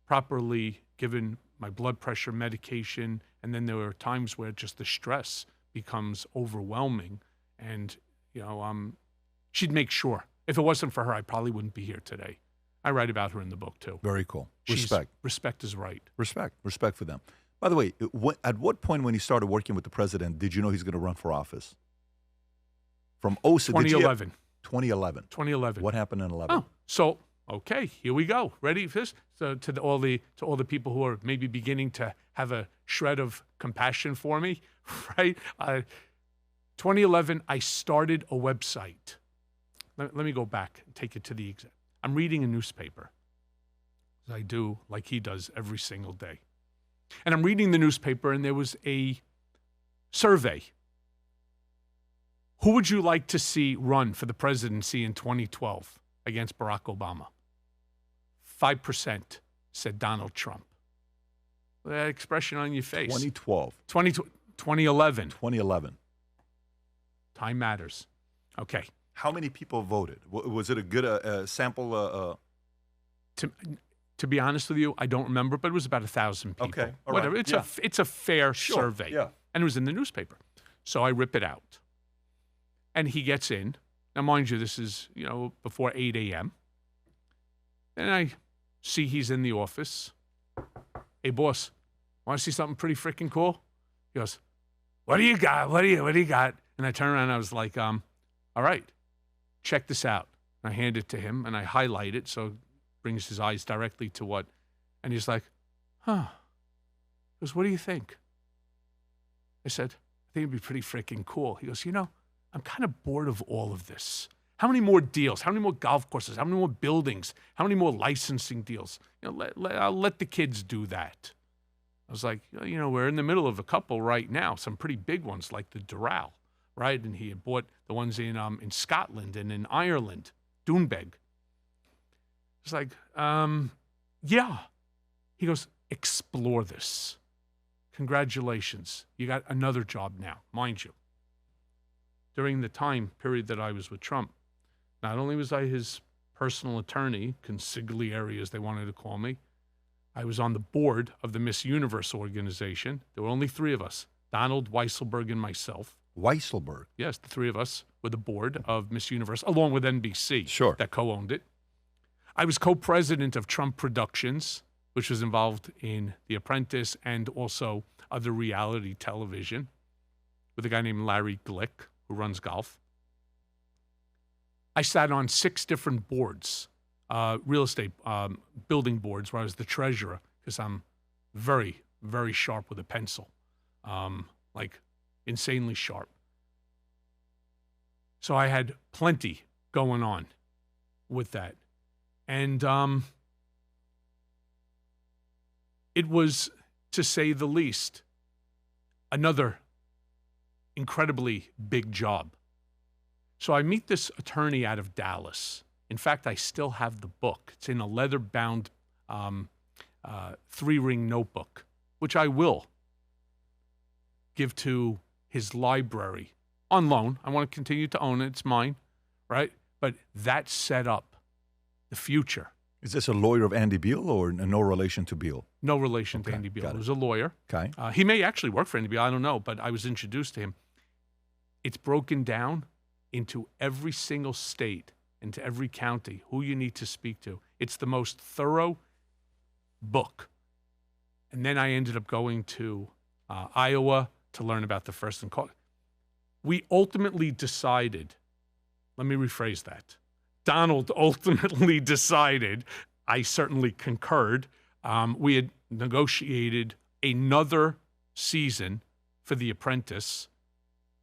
properly given my blood pressure medication, and then there were times where just the stress becomes overwhelming, and she'd make sure. If it wasn't for her, I probably wouldn't be here today. I write about her in the book too. Very cool. Respect is right. Respect for them. By the way, at what point when he started working with the president did you know he's going to run for office? From 2011. 2011. What happened in 11? Oh, so okay, here we go. Ready for this? So to all the people who are maybe beginning to have a shred of compassion for me, right? 2011, I started a website. Let me go back and take it to the exam. I'm reading a newspaper. as I do, like he does every single day. And I'm reading the newspaper, and there was a survey. Who would you like to see run for the presidency in 2012 against Barack Obama? 5% said Donald Trump. That expression on your face. 2012. 2011. 2011. Time matters. Okay. How many people voted? Was it a good sample? To be honest with you, I don't remember, but it was about 1,000 people. Okay. All Whatever. right. It's a fair Sure. survey. Yeah. And it was in the newspaper. So I rip it out. And he gets in. Now, mind you, this is, before 8 a.m. And I see he's in the office. Hey, boss, want to see something pretty freaking cool? He goes, what do you got? What do you got? And I turn around and I was like, all right, check this out. And I hand it to him and I highlight it so it brings his eyes directly to what. And he's like, huh. He goes, what do you think? I said, I think it'd be pretty freaking cool. He goes, I'm kind of bored of all of this. How many more deals? How many more golf courses? How many more buildings? How many more licensing deals? I'll let the kids do that. I was like, we're in the middle of a couple right now, some pretty big ones like the Doral, right? And he had bought the ones in Scotland and in Ireland, Doonbeg. It's like, yeah. He goes, explore this. Congratulations. You got another job now, mind you. During the time period that I was with Trump, not only was I his personal attorney, consigliere as they wanted to call me, I was on the board of the Miss Universe organization. There were only 3 of us, Donald, Weisselberg, and myself. Weisselberg? Yes, the 3 of us were the board of Miss Universe, along with NBC, that co-owned it. I was co-president of Trump Productions, which was involved in The Apprentice and also other reality television, with a guy named Larry Glick, who runs golf. I sat on 6 different boards, real estate building boards, where I was the treasurer, because I'm very, very sharp with a pencil, like insanely sharp. So I had plenty going on with that. And it was, to say the least, another incredibly big job. So I meet this attorney out of Dallas. In fact, I still have the book. It's in a leather-bound 3-ring notebook, which I will give to his library on loan. I want to continue to own it. It's mine, right? But that set up the future. Is this a lawyer of Andy Beal or no relation to Beal? No relation to Andy Beal. He was a lawyer. Okay. He may actually work for Andy Beal. I don't know, but I was introduced to him. It's broken down into every single state, into every county, who you need to speak to. It's the most thorough book. And then I ended up going to Iowa to learn about the first and call. We ultimately decided, let me rephrase that. Donald ultimately decided, I certainly concurred, we had negotiated another season for The Apprentice,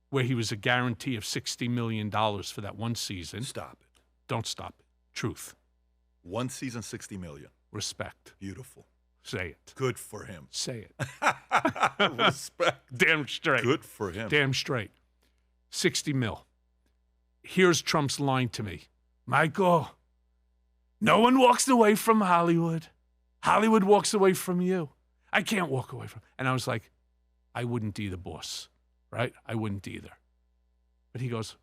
where he was a guarantee of $60 million for that one season. Stop it. Don't stop it. Truth. One season, $60 million. Respect. Beautiful. Say it. Good for him. Say it. Respect. Damn straight. Good for him. Damn straight. 60 mil. Here's Trump's line to me. Michael, no one walks away from Hollywood. Hollywood walks away from you. I can't walk away from. And I was like, I wouldn't either, boss. Right? I wouldn't either. But he goes,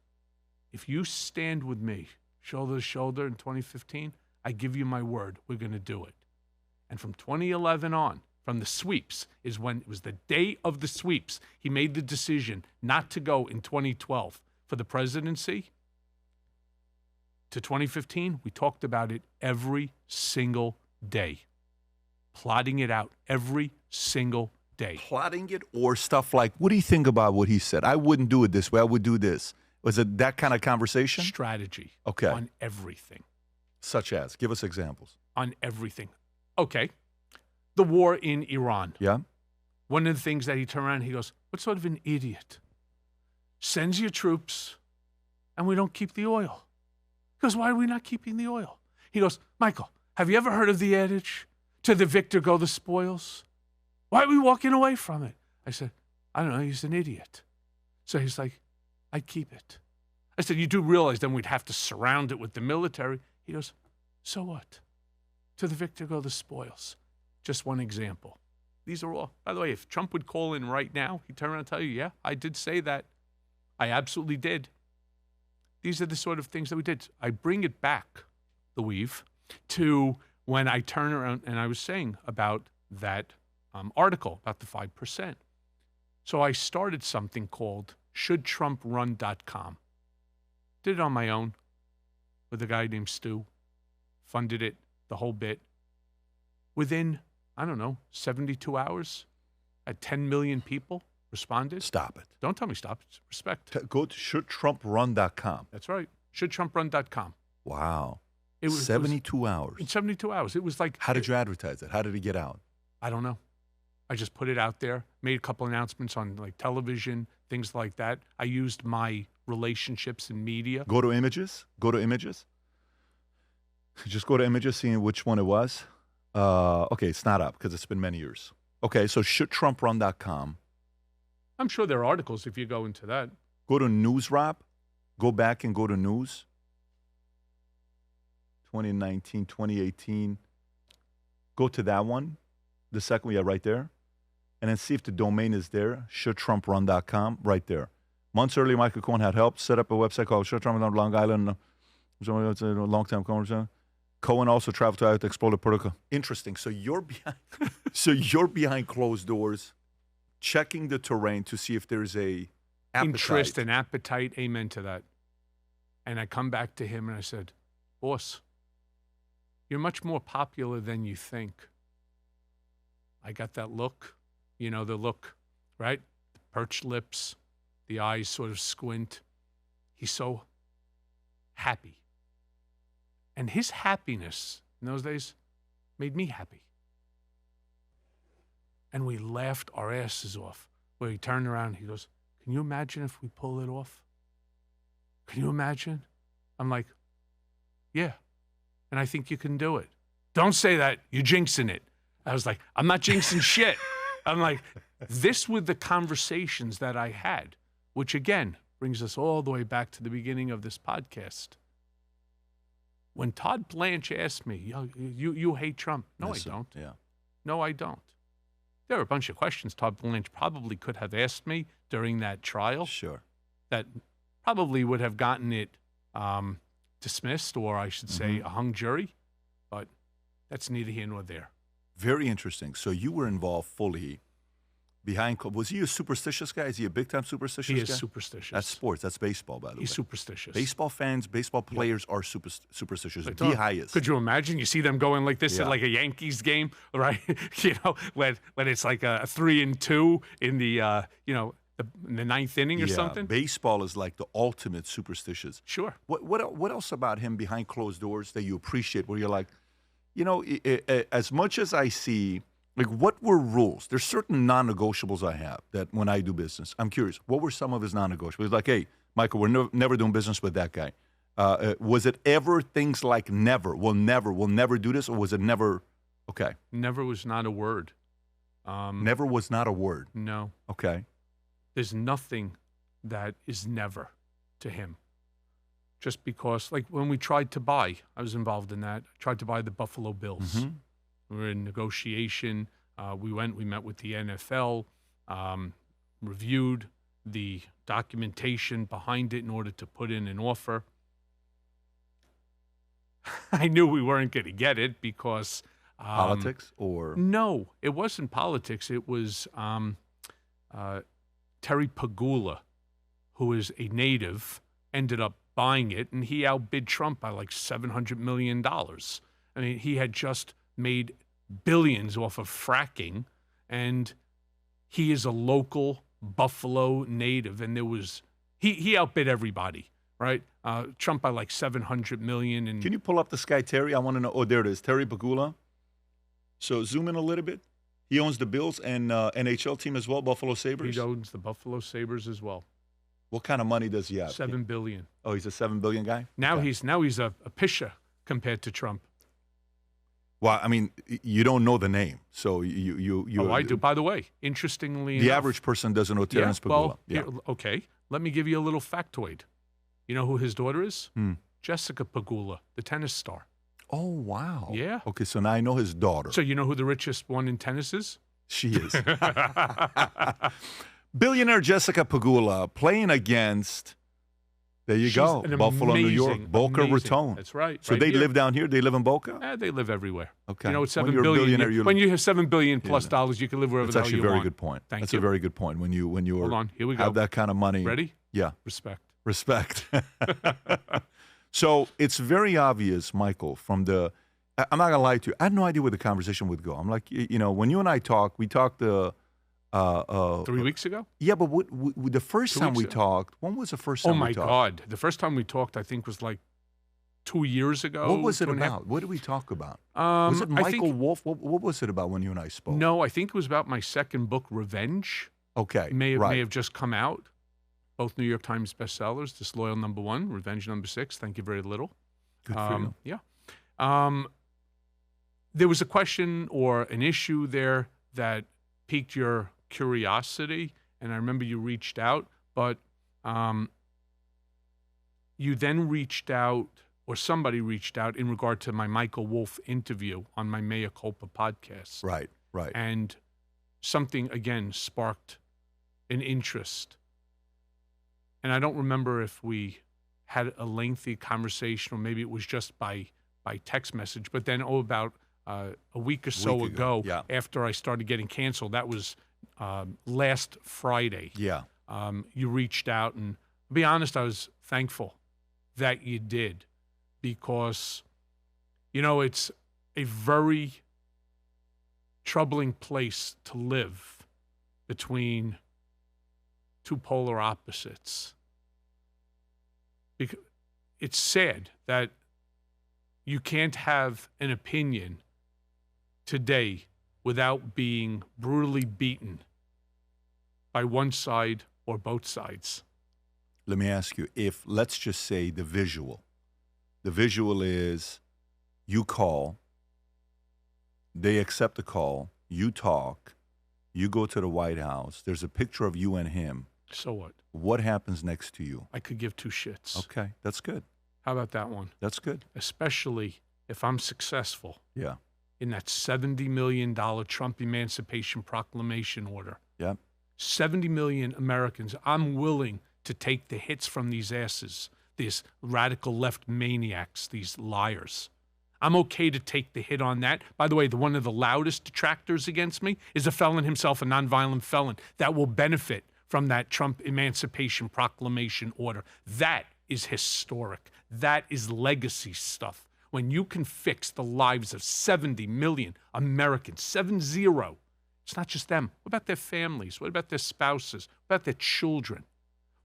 if you stand with me shoulder to shoulder in 2015, I give you my word, we're going to do it. And from 2011 on, from the sweeps, is when it was the day of the sweeps, he made the decision not to go in 2012 for the presidency. To 2015, we talked about it every single day, plotting it out every single day. Plotting it or stuff like, what do you think about what he said? I wouldn't do it this way. I would do this. Was it that kind of conversation? Strategy. Okay. On everything. Such as? Give us examples. On everything. Okay. The war in Iran. Yeah. One of the things that he turned around, he goes, what sort of an idiot sends your troops and we don't keep the oil? He goes, why are we not keeping the oil? He goes, Michael, have you ever heard of the adage, To the victor go the spoils. Why are we walking away from it? I said, I don't know, he's an idiot. So he's like, I'd keep it. I said, you do realize then we'd have to surround it with the military. He goes, so what? To the victor go the spoils. Just one example. These are all, by the way, if Trump would call in right now, he'd turn around and tell you, yeah, I did say that. I absolutely did. These are the sort of things that we did. I bring it back, the weave, to when I turn around and I was saying about that article about the 5%. So I started something called shouldtrumprun.com. Did it on my own with a guy named Stu. Funded it, the whole bit. Within, I don't know, 72 hours, at 10 million people responded. Stop it. Don't tell me stop. It's respect. Go to shouldtrumprun.com. That's right. Shouldtrumprun.com. Wow. It was 72 hours. In 72 hours. It was like... How did you advertise it? How did it get out? I don't know. I just put it out there, made a couple announcements on like television, things like that. I used my relationships in media. Go to images. Go to images. Just go to images, seeing which one it was. Okay, it's not up because it's been many years. Okay, so shouldtrumprun.com. I'm sure there are articles if you go into that. Go to NewsWrap. Go back and go to news. 2019, 2018. Go to that one. The second one, yeah, right there. And then see if the domain is there. Shouldtrumprun.com, right there. Months earlier, Michael Cohen had helped set up a website called Should Trump on Long Island. It's a long-time conversation. Cohen also traveled to explore the political. Interesting. So you're behind. So you're behind closed doors, checking the terrain to see if there's a appetite. Interest and appetite. Amen to that. And I come back to him and I said, boss, you're much more popular than you think. I got that look, you know, the look, right? The perched lips, the eyes sort of squint. He's so happy. And his happiness in those days made me happy. And we laughed our asses off. Where he turned around, he goes, can you imagine if we pull it off? Can you imagine? I'm like, yeah. And I think you can do it. Don't say that. You're jinxing it. I was like, I'm not jinxing shit. I'm like, this were the conversations that I had, which again brings us all the way back to the beginning of this podcast. When Todd Blanche asked me, you hate Trump. No, Yes, I don't. Yeah. No, I don't. There are a bunch of questions Todd Blanche probably could have asked me during that trial. Sure. That probably would have gotten it dismissed, or I should say a hung jury. But that's neither here nor there. Very interesting. So you were involved fully behind. Was he a superstitious guy? Is he a big-time superstitious guy? He is superstitious. That's sports. That's baseball, by the way. He's superstitious. Baseball fans, baseball players are superstitious. Like, The highest. Could you imagine? You see them going like this Yeah. at like a Yankees game, right? You know, when it's like a 3-2 in the in the ninth inning or something. Baseball is like the ultimate superstitious. Sure. What else about him behind closed doors that you appreciate? Where you're like, you know, as much as I see, like, what were rules? There's certain non-negotiables I have that when I do business. I'm curious, what were some of his non-negotiables? Like, hey, Michael, we're never doing business with that guy. Was it ever things like never, we'll never do this, or was it never? Okay. Never was not a word. Never was not a word. No. Okay. There's nothing that is never to him. Just because, like when we tried to buy, I was involved in that, tried to buy the Buffalo Bills. We were in negotiation. We met with the NFL, reviewed the documentation behind it in order to put in an offer. I knew we weren't going to get it because... Politics or? No, it wasn't politics. It was Terry Pagula, who is a native, ended up buying it, and he outbid Trump by like $700 million. I mean, he had just made billions off of fracking, and he is a local Buffalo native, and he outbid everybody, right? Trump by like $700 million. And can you pull up this guy, Terry? I want to know. Oh, there it is, Terry Pagula. So zoom in a little bit. He owns the Bills and NHL team as well, Buffalo Sabres. He owns the Buffalo Sabres as well. What kind of money does he have? $7 billion. Oh, he's a $7 billion guy? Now Okay. he's a pisher compared to Trump. Well, I mean, you don't know the name, so you. Oh, I do. By the way, interestingly the enough, average person doesn't know Terence Pegula. Well, here, okay. Let me give you a little factoid. You know who his daughter is? Jessica Pegula, the tennis star. Oh, wow. Yeah. Okay, so now I know his daughter. So you know who the richest one in tennis is? She is. Billionaire Jessica Pegula playing against, there you go, Buffalo, New York, Boca Raton. That's right. So right they here. live down here? They live in Boca? They live everywhere. Okay. You know, it's When $7 you're a billion. billionaire, When you have $7 billion plus dollars, you can live wherever That's the hell actually you a very want. good point. Thank That's you. a very good point. When you Hold on. Here we go. have that kind of money. Ready? Yeah. Respect. Respect. So it's very obvious, Michael, from the, I'm not going to lie to you. I had no idea where the conversation would go. I'm like, you know, when you and I talk, we talked 3 weeks ago? Yeah, but the first 2 time weeks we ago. talked, when was the first time Oh, my we talked? God. The first time we talked, I think, was like 2 years ago. What was it 2.5 about? What did we talk about? Was it I Michael think- Wolff? What was it about when you and I spoke? No, I think it was about my second book, Revenge. Okay, It may right. have just come out. Both New York Times bestsellers, Disloyal #1, Revenge #6, Thank You Very Little. Good for you. Yeah. There was a question or an issue there that piqued your curiosity, and I remember you reached out, but you then reached out, or somebody reached out in regard to my Michael Wolff interview on my Mea Culpa podcast. Right, right. And something, again, sparked an interest. And I don't remember if we had a lengthy conversation or maybe it was just by text message. But then, about a week or so ago, yeah. after I started getting canceled, that was last Friday. Yeah. You reached out, and to be honest, I was thankful that you did because, you know, it's a very troubling place to live between two polar opposites. Because it's sad that you can't have an opinion today without being brutally beaten by one side or both sides. Let me ask you, if, let's just say the visual is you call, they accept the call, you talk, you go to the White House, there's a picture of you and him. So what? What happens next to you? I could give two shits. Okay, that's good. How about that one? That's good. Especially if I'm successful Yeah. in that $70 million Trump Emancipation Proclamation order. Yeah. 70 million Americans, I'm willing to take the hits from these asses, these radical left maniacs, these liars. I'm okay to take the hit on that. By the way, one of the loudest detractors against me is a felon himself, a nonviolent felon, that will benefit from that Trump Emancipation Proclamation order. That is historic. That is legacy stuff. When you can fix the lives of 70 million Americans, 7-0, it's not just them. What about their families? What about their spouses? What about their children?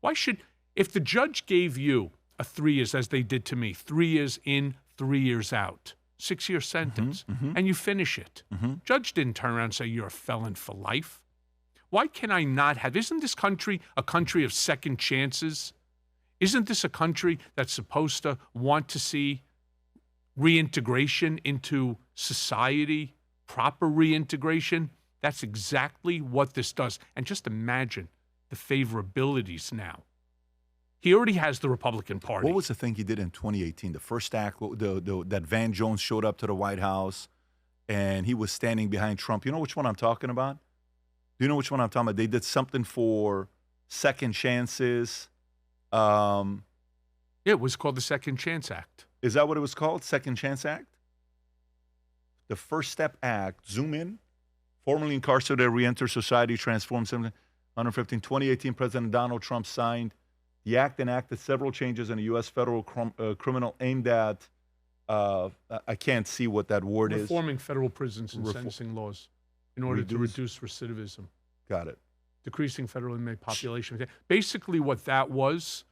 Why should, if the judge gave you a 3 years, as they did to me, 3 years in, 3 years out, 6-year sentence, and you finish it, judge didn't turn around and say you're a felon for life. Why can I not have, isn't this country a country of second chances? Isn't this a country that's supposed to want to see reintegration into society, proper reintegration? That's exactly what this does. And just imagine the favorabilities now. He already has the Republican Party. What was the thing he did in 2018? The first act, that Van Jones showed up to the White House and he was standing behind Trump. You know which one I'm talking about? Do you know which one I'm talking about? They did something for second chances. Yeah, it was called the Second Chance Act. Is that what it was called? Second Chance Act? The First Step Act, zoom in. Formerly incarcerated, re-enter society, transform 115. 2018, President Donald Trump signed the act enacted several changes in the U.S. federal criminal aimed at, I can't see what that word is. Reforming federal prisons and sentencing laws in order to reduce recidivism. Got it. Decreasing federal inmate population. Basically what that was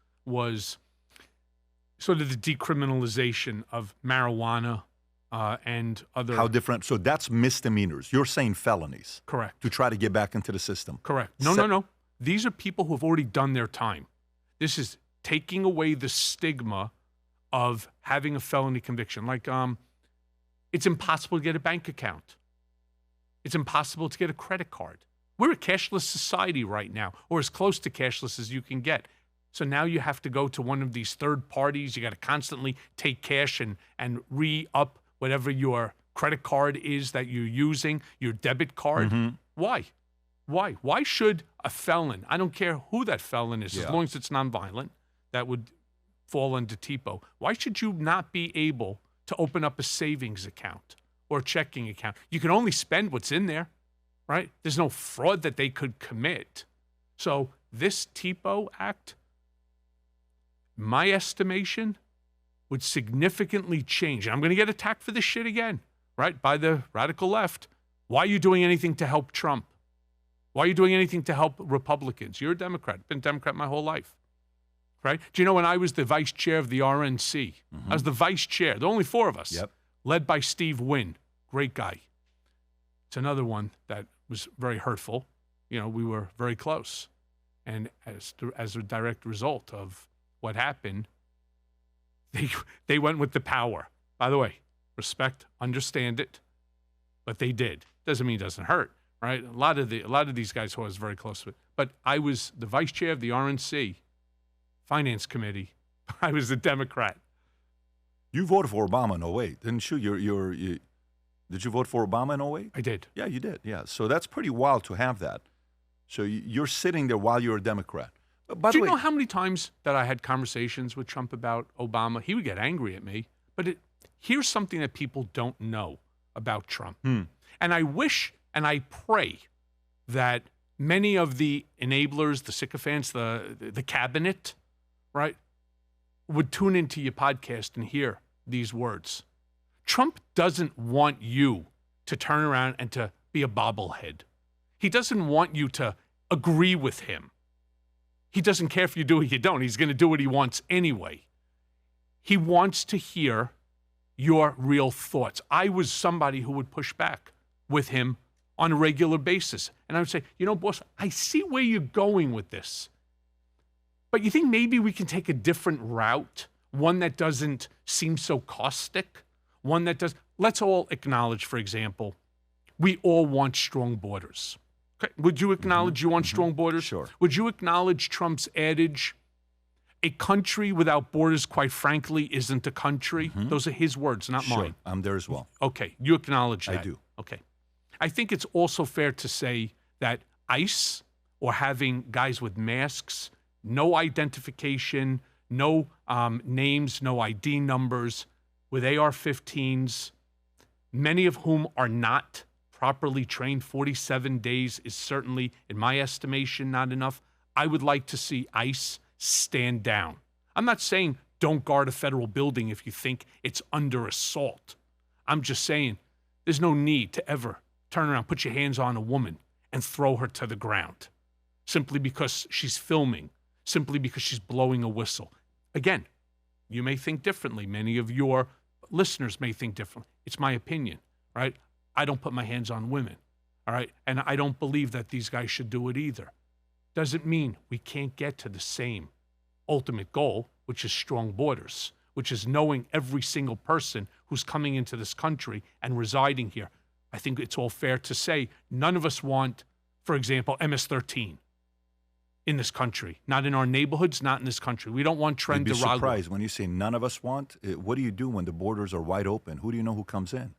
sort of the decriminalization of marijuana and other... How different? So that's misdemeanors. You're saying felonies. Correct. To try to get back into the system. Correct. No. These are people who have already done their time. This is taking away the stigma of having a felony conviction. Like It's impossible to get a bank account. It's impossible to get a credit card. We're a cashless society right now, or as close to cashless as you can get. So now you have to go to one of these third parties. You got to constantly take cash and re-up whatever your credit card is that you're using, your debit card. Why? Why should a felon, I don't care who that felon is, as long as it's nonviolent, that would fall under TPO. Why should you not be able to open up a savings account or a checking account? You can only spend what's in there, right? There's no fraud that they could commit. So this TPO Act, my estimation, would significantly change. And I'm going to get attacked for this shit again, right? By the radical left. Why are you doing anything to help Trump? Why are you doing anything to help Republicans? You're a Democrat. Been a Democrat my whole life, right? Do you know when I was the vice chair of the RNC? I was the vice chair. There were only 4 of us, led by Steve Wynn. Great guy. It's another one that was very hurtful. You know, we were very close. And as a direct result of what happened, they went with the power. By the way, respect, understand it, but they did. Doesn't mean it doesn't hurt, right? A lot of these guys who I was very close with. But I was the vice chair of the RNC Finance Committee. I was a Democrat. You voted for Obama in 08, didn't you? Did you vote for Obama in 08? I did. Yeah, you did. Yeah, so that's pretty wild to have that. So you're sitting there while you're a Democrat. By Do the you way, know how many times that I had conversations with Trump about Obama? He would get angry at me. But here's something that people don't know about Trump. And I wish and I pray that many of the enablers, the sycophants, the cabinet, right, would tune into your podcast and hear these words. Trump doesn't want you to turn around and to be a bobblehead. He doesn't want you to agree with him. He doesn't care if you do or you don't. He's going to do what he wants anyway. He wants to hear your real thoughts. I was somebody who would push back with him on a regular basis. And I would say, you know, boss, I see where you're going with this. But you think maybe we can take a different route, one that doesn't seem so caustic, one that does. Let's all acknowledge, for example, we all want strong borders. Okay. Would you acknowledge you want strong borders? Sure. Would you acknowledge Trump's adage, a country without borders, quite frankly, isn't a country? Those are his words, not mine. I'm there as well. Okay, you acknowledge that. I do. Okay. I think it's also fair to say that ICE, or having guys with masks, no identification, no names, no ID numbers, with AR-15s, many of whom are not properly trained. 47 days is certainly, in my estimation, not enough. I would like to see ICE stand down. I'm not saying don't guard a federal building if you think it's under assault. I'm just saying there's no need to ever turn around, put your hands on a woman and throw her to the ground simply because she's filming, simply because she's blowing a whistle. Again, you may think differently. Many of your listeners may think differently. It's my opinion, right? I don't put my hands on women, all right? And I don't believe that these guys should do it either. Doesn't mean we can't get to the same ultimate goal, which is strong borders, which is knowing every single person who's coming into this country and residing here. I think it's all fair to say none of us want, for example, MS-13 in this country, not in our neighborhoods, not in this country. We don't want Trent You'd be Durago. surprised when you say none of us want. What do you do when the borders are wide open? Who do you know who comes in?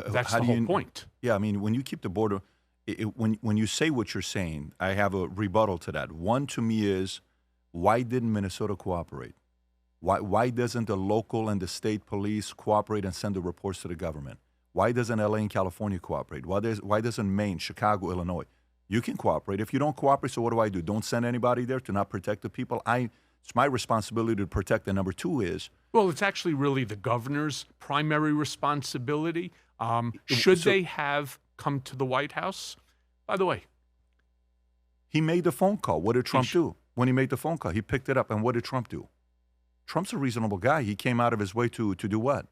That's the whole point. Yeah, I mean, when you keep the border, when you say what you're saying, I have a rebuttal to that. One to me is, why didn't Minnesota cooperate? Why doesn't the local and the state police cooperate and send the reports to the government? Why doesn't LA and California cooperate? Why doesn't Maine, Chicago, Illinois? You can cooperate. If you don't cooperate, so what do? Don't send anybody there to not protect the people? It's my responsibility to protect them. Number two is... Well, it's actually really the governor's primary responsibility. Should they have come to the White House? By the way... He made the phone call. What did Trump do? When he made the phone call, he picked it up. And what did Trump do? Trump's a reasonable guy. He came out of his way to do what?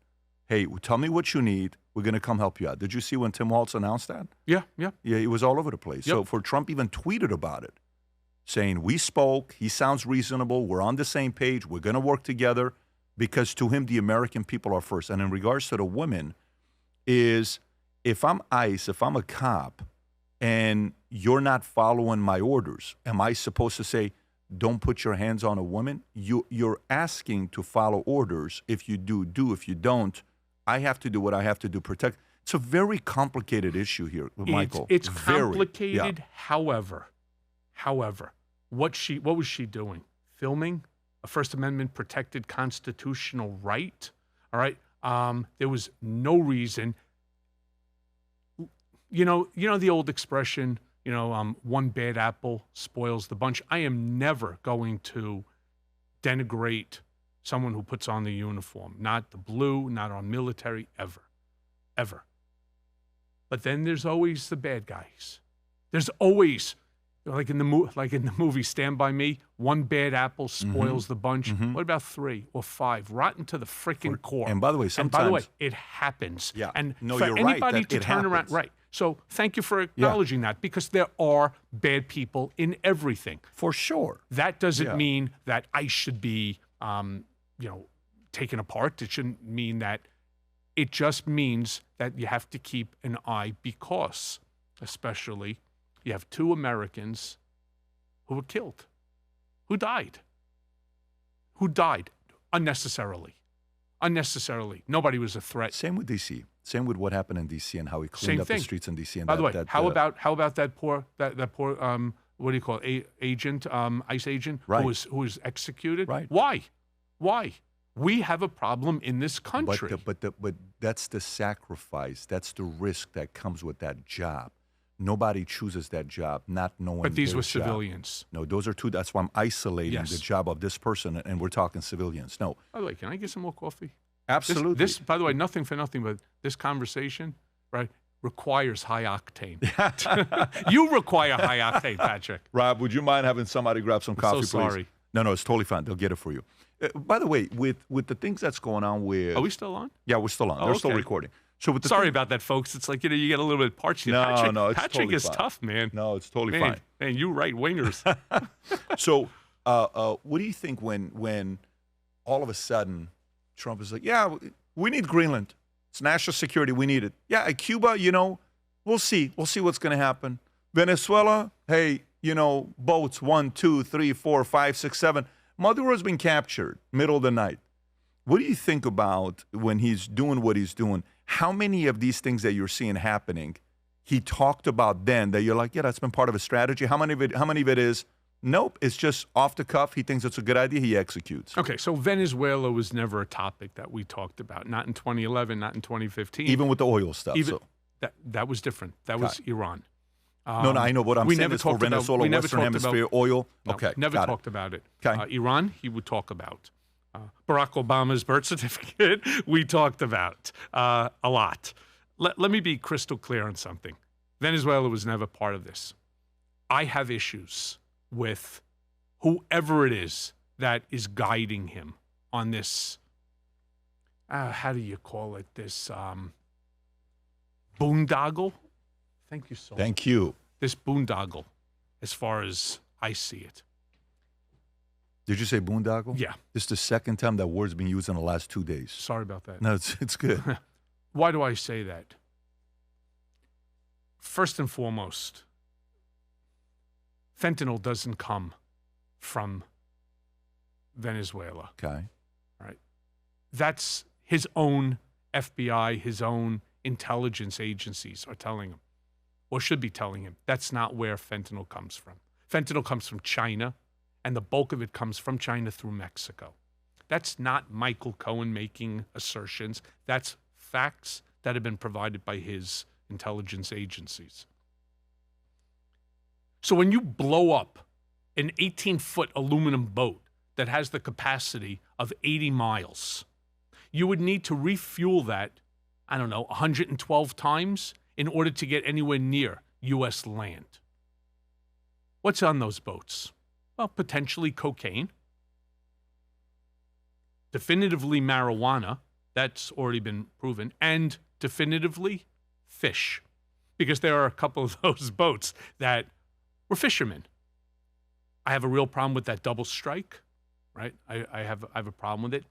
Hey, tell me what you need. We're going to come help you out. Did you see when Tim Walz announced that? Yeah. Yeah, it was all over the place. Yep. So for Trump even tweeted about it, saying, we spoke, he sounds reasonable, we're on the same page, we're going to work together, because to him, the American people are first. And in regards to the women, is if I'm ICE, if I'm a cop, and you're not following my orders, am I supposed to say, don't put your hands on a woman? You're asking to follow orders. If you do. If you don't, I have to do what I have to do. Protect. It's a very complicated issue here, Michael. It's very complicated. However, what was she doing? Filming a First Amendment protected constitutional right. All right. There was no reason. You know the old expression, one bad apple spoils the bunch. I am never going to denigrate someone who puts on the uniform, not the blue, not our military, ever. But then there's always the bad guys. There's always, like in the movie Stand By Me, one bad apple spoils the bunch. What about 3 or 5? Rotten to the freaking core. And by the way, sometimes it happens. Yeah. And no, for you're anybody right, to it turn around, happens. right? So thank you for acknowledging that, because there are bad people in everything. For sure. That doesn't mean that I should be, taken apart. It shouldn't mean that. It just means that you have to keep an eye, because, especially, you have 2 Americans who were killed, who died unnecessarily. Nobody was a threat. Same with D.C. Same with what happened in D.C. and how he cleaned up the streets in D.C. And By the way, how about that poor what do you call it, agent, ICE agent, right, who was executed? Right. Why? We have a problem in this country. But that's the sacrifice. That's the risk that comes with that job. Nobody chooses that job not knowing. But these their were job. civilians. No, those are 2. That's why I'm isolating the job of this person, and we're talking civilians. No. By the way, can I get some more coffee? Absolutely. This, by the way, nothing for nothing, but this conversation, right, requires high octane. You require high octane, Patrick. Rob, would you mind having somebody grab some coffee, so please? sorry. No, it's totally fine. They'll get it for you. By the way, with the things that's going on with... Are we still on? Yeah, we're still on. They're still recording. So with the Sorry about that, folks. It's like, you get a little bit parched here. No, Patrick, it's totally is fine. tough, man. No, it's totally fine. Man, you right wingers. So what do you think when all of a sudden Trump is like, yeah, we need Greenland. It's national security. We need it. Yeah, Cuba, we'll see. We'll see what's going to happen. Venezuela, hey, boats 1, 2, 3, 4, 5, 6, 7. Maduro's been captured middle of the night. What do you think about when he's doing what he's doing? How many of these things that you're seeing happening, he talked about then that you're like, yeah, that's been part of a strategy? How many of it is, nope, it's just off the cuff. He thinks it's a good idea. He executes. Okay, so Venezuela was never a topic that we talked about. Not in 2011, not in 2015. Even with the oil stuff. That was different. That was Iran. No, I know what I'm saying is for Venezuela, Western Hemisphere, oil. No, okay, never talked about it. Okay. Iran, he would talk about. Barack Obama's birth certificate, we talked about a lot. Let me be crystal clear on something. Venezuela was never part of this. I have issues with whoever it is that is guiding him on this, how do you call it, this boondoggle? Thank you so much. Thank you. This boondoggle, as far as I see it. Did you say boondoggle? Yeah. This is the second time that word's been used in the last 2 days. Sorry about that. No, it's good. Why do I say that? First and foremost, fentanyl doesn't come from Venezuela. Okay. Right. That's his own FBI, his own intelligence agencies are telling him, or should be telling him, that's not where fentanyl comes from. Fentanyl comes from China, and the bulk of it comes from China through Mexico. That's not Michael Cohen making assertions. That's facts that have been provided by his intelligence agencies. So when you blow up an 18-foot aluminum boat that has the capacity of 80 miles, you would need to refuel that, 112 times in order to get anywhere near U.S. land. What's on those boats? Well, potentially cocaine, definitively marijuana, that's already been proven, and definitively fish, because there are a couple of those boats that were fishermen. I have a real problem with that double strike, right? I have a problem with it.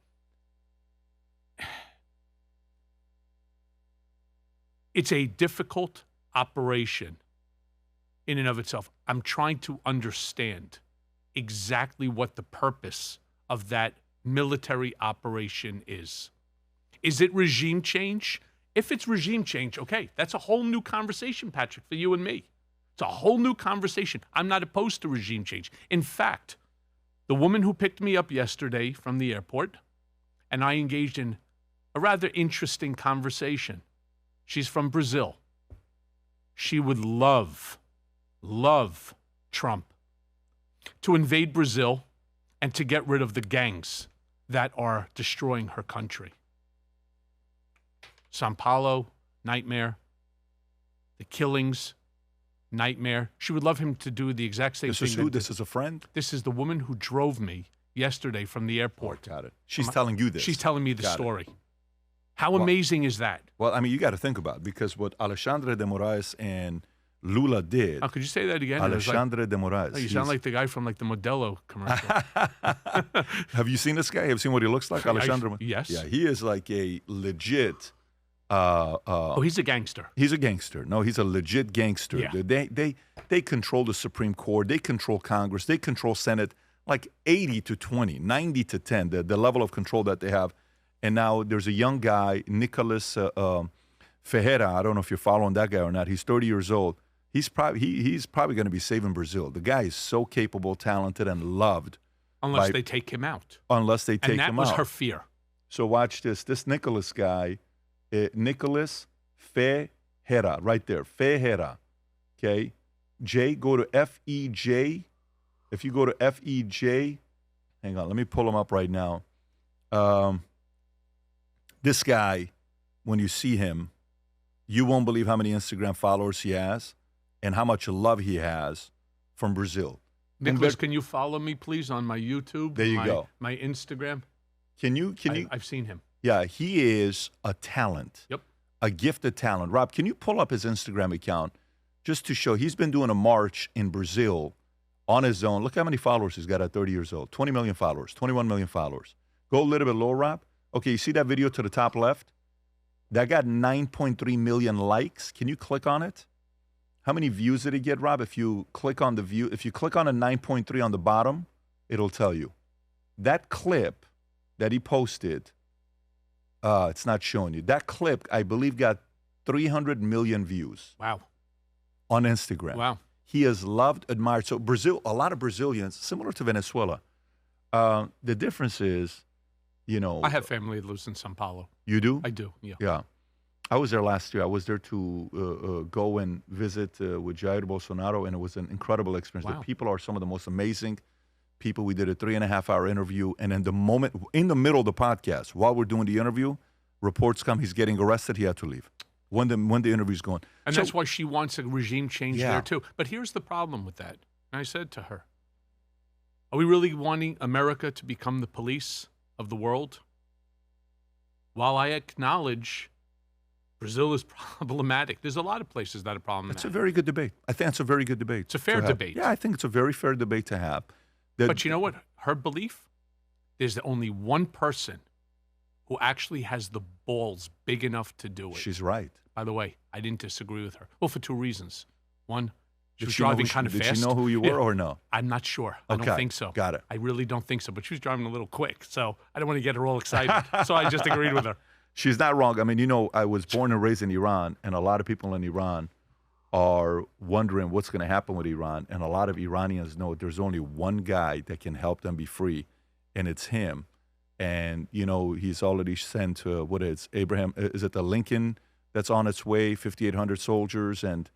It's a difficult operation in and of itself. I'm trying to understand exactly what the purpose of that military operation is. Is it regime change? If it's regime change, okay, that's a whole new conversation, Patrick, for you and me. It's a whole new conversation. I'm not opposed to regime change. In fact, the woman who picked me up yesterday from the airport and I engaged in a rather interesting conversation. She's from Brazil. She would love Trump to invade Brazil and to get rid of the gangs that are destroying her country. São Paulo, nightmare. The killings, nightmare. She would love him to do the exact same thing. This is who? This is a friend? This is the woman who drove me yesterday from the airport. Got it. She's telling you this. She's telling me the story. How amazing is that? Well, I mean, you got to think about it, because what Alexandre de Moraes and Lula did. Oh, could you say that again? Alexandre de Moraes. Oh, you sound like the guy from like the Modelo commercial. Have you seen this guy? Have you seen what he looks like? Alexandre? Yes. Yeah, he is like a legit. He's a gangster. He's a gangster. No, he's a legit gangster. Yeah. They control the Supreme Court. They control Congress. They control Senate, like 80 to 20, 90 to 10, the level of control that they have. And now there's a young guy, Nicolas Ferreira. I don't know if you're following that guy or not. He's 30 years old. He's probably going to be saving Brazil. The guy is so capable, talented, and loved. Unless they take him out. Unless they take him out. And that was her fear. So watch this. This Nicolas guy, Nicolas Ferreira, right there, Ferreira. Okay? J, go to F-E-J. If you go to F-E-J, hang on, let me pull him up right now. This guy, when you see him, you won't believe how many Instagram followers he has and how much love he has from Brazil. Nicholas, can you follow me, please, on my YouTube? There you go. My Instagram. Can you? I've seen him. Yeah, he is a talent. Yep. A gifted talent. Rob, can you pull up his Instagram account just to show? He's been doing a march in Brazil on his own. Look how many followers he's got at 30 years old. 20 million followers, 21 million followers. Go a little bit lower, Rob. Okay, you see that video to the top left? That got 9.3 million likes. Can you click on it? How many views did it get, Rob? If you click on the view, if you click on a 9.3 on the bottom, it'll tell you. That clip that he posted, it's not showing you. That clip, I believe, got 300 million views. Wow. On Instagram. Wow. He is loved, admired. So Brazil, a lot of Brazilians, similar to Venezuela. The difference is, you know. I have family that lives in São Paulo. You do? I do, yeah. Yeah. I was there last year. I was there to go and visit with Jair Bolsonaro, and it was an incredible experience. Wow. The people are some of the most amazing people. We did a 3.5-hour interview, and in the moment, in the middle of the podcast, while we're doing the interview, reports come he's getting arrested. He had to leave when the interview's going. And so, that's why she wants a regime change there too. But here's the problem with that. And I said to her, are we really wanting America to become the police of the world? While I acknowledge Brazil is problematic, there's a lot of places that are problematic. It's a very good debate. I think it's a very good debate. It's a fair debate. Yeah, I think it's a very fair debate to have. But you know what? Her belief, there's only one person who actually has the balls big enough to do it. She's right. By the way, I didn't disagree with her. Well, for two reasons. One, she was driving kind of fast. Did she know who you were or no? I'm not sure. Okay. I don't think so. Got it. I really don't think so. But she was driving a little quick, so I don't want to get her all excited. So I just agreed with her. She's not wrong. I mean, you know, I was born and raised in Iran, and a lot of people in Iran are wondering what's going to happen with Iran. And a lot of Iranians know there's only one guy that can help them be free, and it's him. And, you know, he's already sent, Abraham, is it the Lincoln that's on its way, 5,800 soldiers, and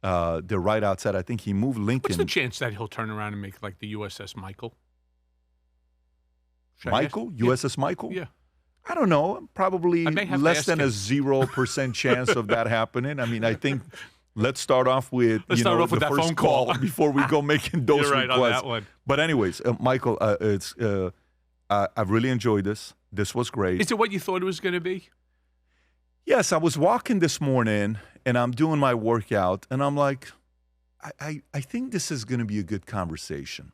they're right outside. I think he moved Lincoln. What's the chance that he'll turn around and make like the USS Michael? Michael? USS Michael? Yeah. I don't know. Probably less than a 0% chance of that happening. I mean, I think let's start off with the first phone call before we go making those You're right requests. on that one. But anyways, Michael, I've really enjoyed this. This was great. Is it what you thought it was going to be? Yes, I was walking this morning and I'm doing my workout and I'm like, I think this is going to be a good conversation.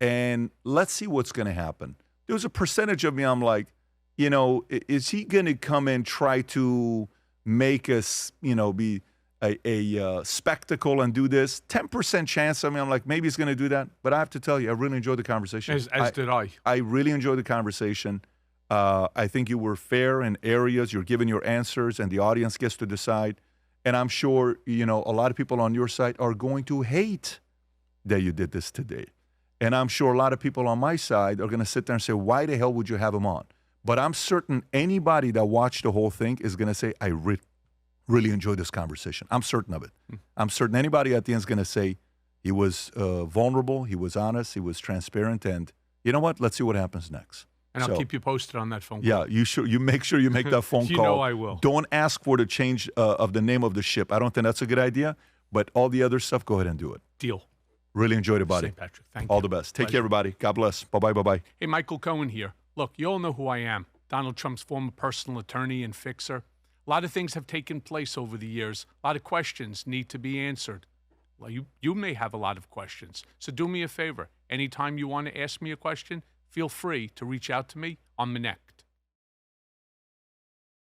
And let's see what's going to happen. There was a percentage of me, I'm like, is he going to come and try to make us, be a spectacle and do this? 10% chance. I mean, I'm like, maybe he's going to do that. But I have to tell you, I really enjoyed the conversation. As did I. I really enjoyed the conversation. I think you were fair in areas. You're giving your answers, and the audience gets to decide. And I'm sure, a lot of people on your side are going to hate that you did this today. And I'm sure a lot of people on my side are going to sit there and say, why the hell would you have him on? But I'm certain anybody that watched the whole thing is going to say, I really enjoyed this conversation. I'm certain of it. I'm certain anybody at the end is going to say he was vulnerable, he was honest, he was transparent, and you know what? Let's see what happens next. And I'll keep you posted on that phone call. Yeah, you make sure you make that phone call. You know I will. Don't ask for the change of the name of the ship. I don't think that's a good idea, but all the other stuff, go ahead and do it. Deal. Really enjoyed it, buddy. St. Patrick, thank you. All the best. Take care, everybody. God bless. Bye-bye, bye-bye. Hey, Michael Cohen here. Look, you all know who I am. Donald Trump's former personal attorney and fixer. A lot of things have taken place over the years. A lot of questions need to be answered. Well, you may have a lot of questions. So do me a favor. Anytime you want to ask me a question, feel free to reach out to me on the neck.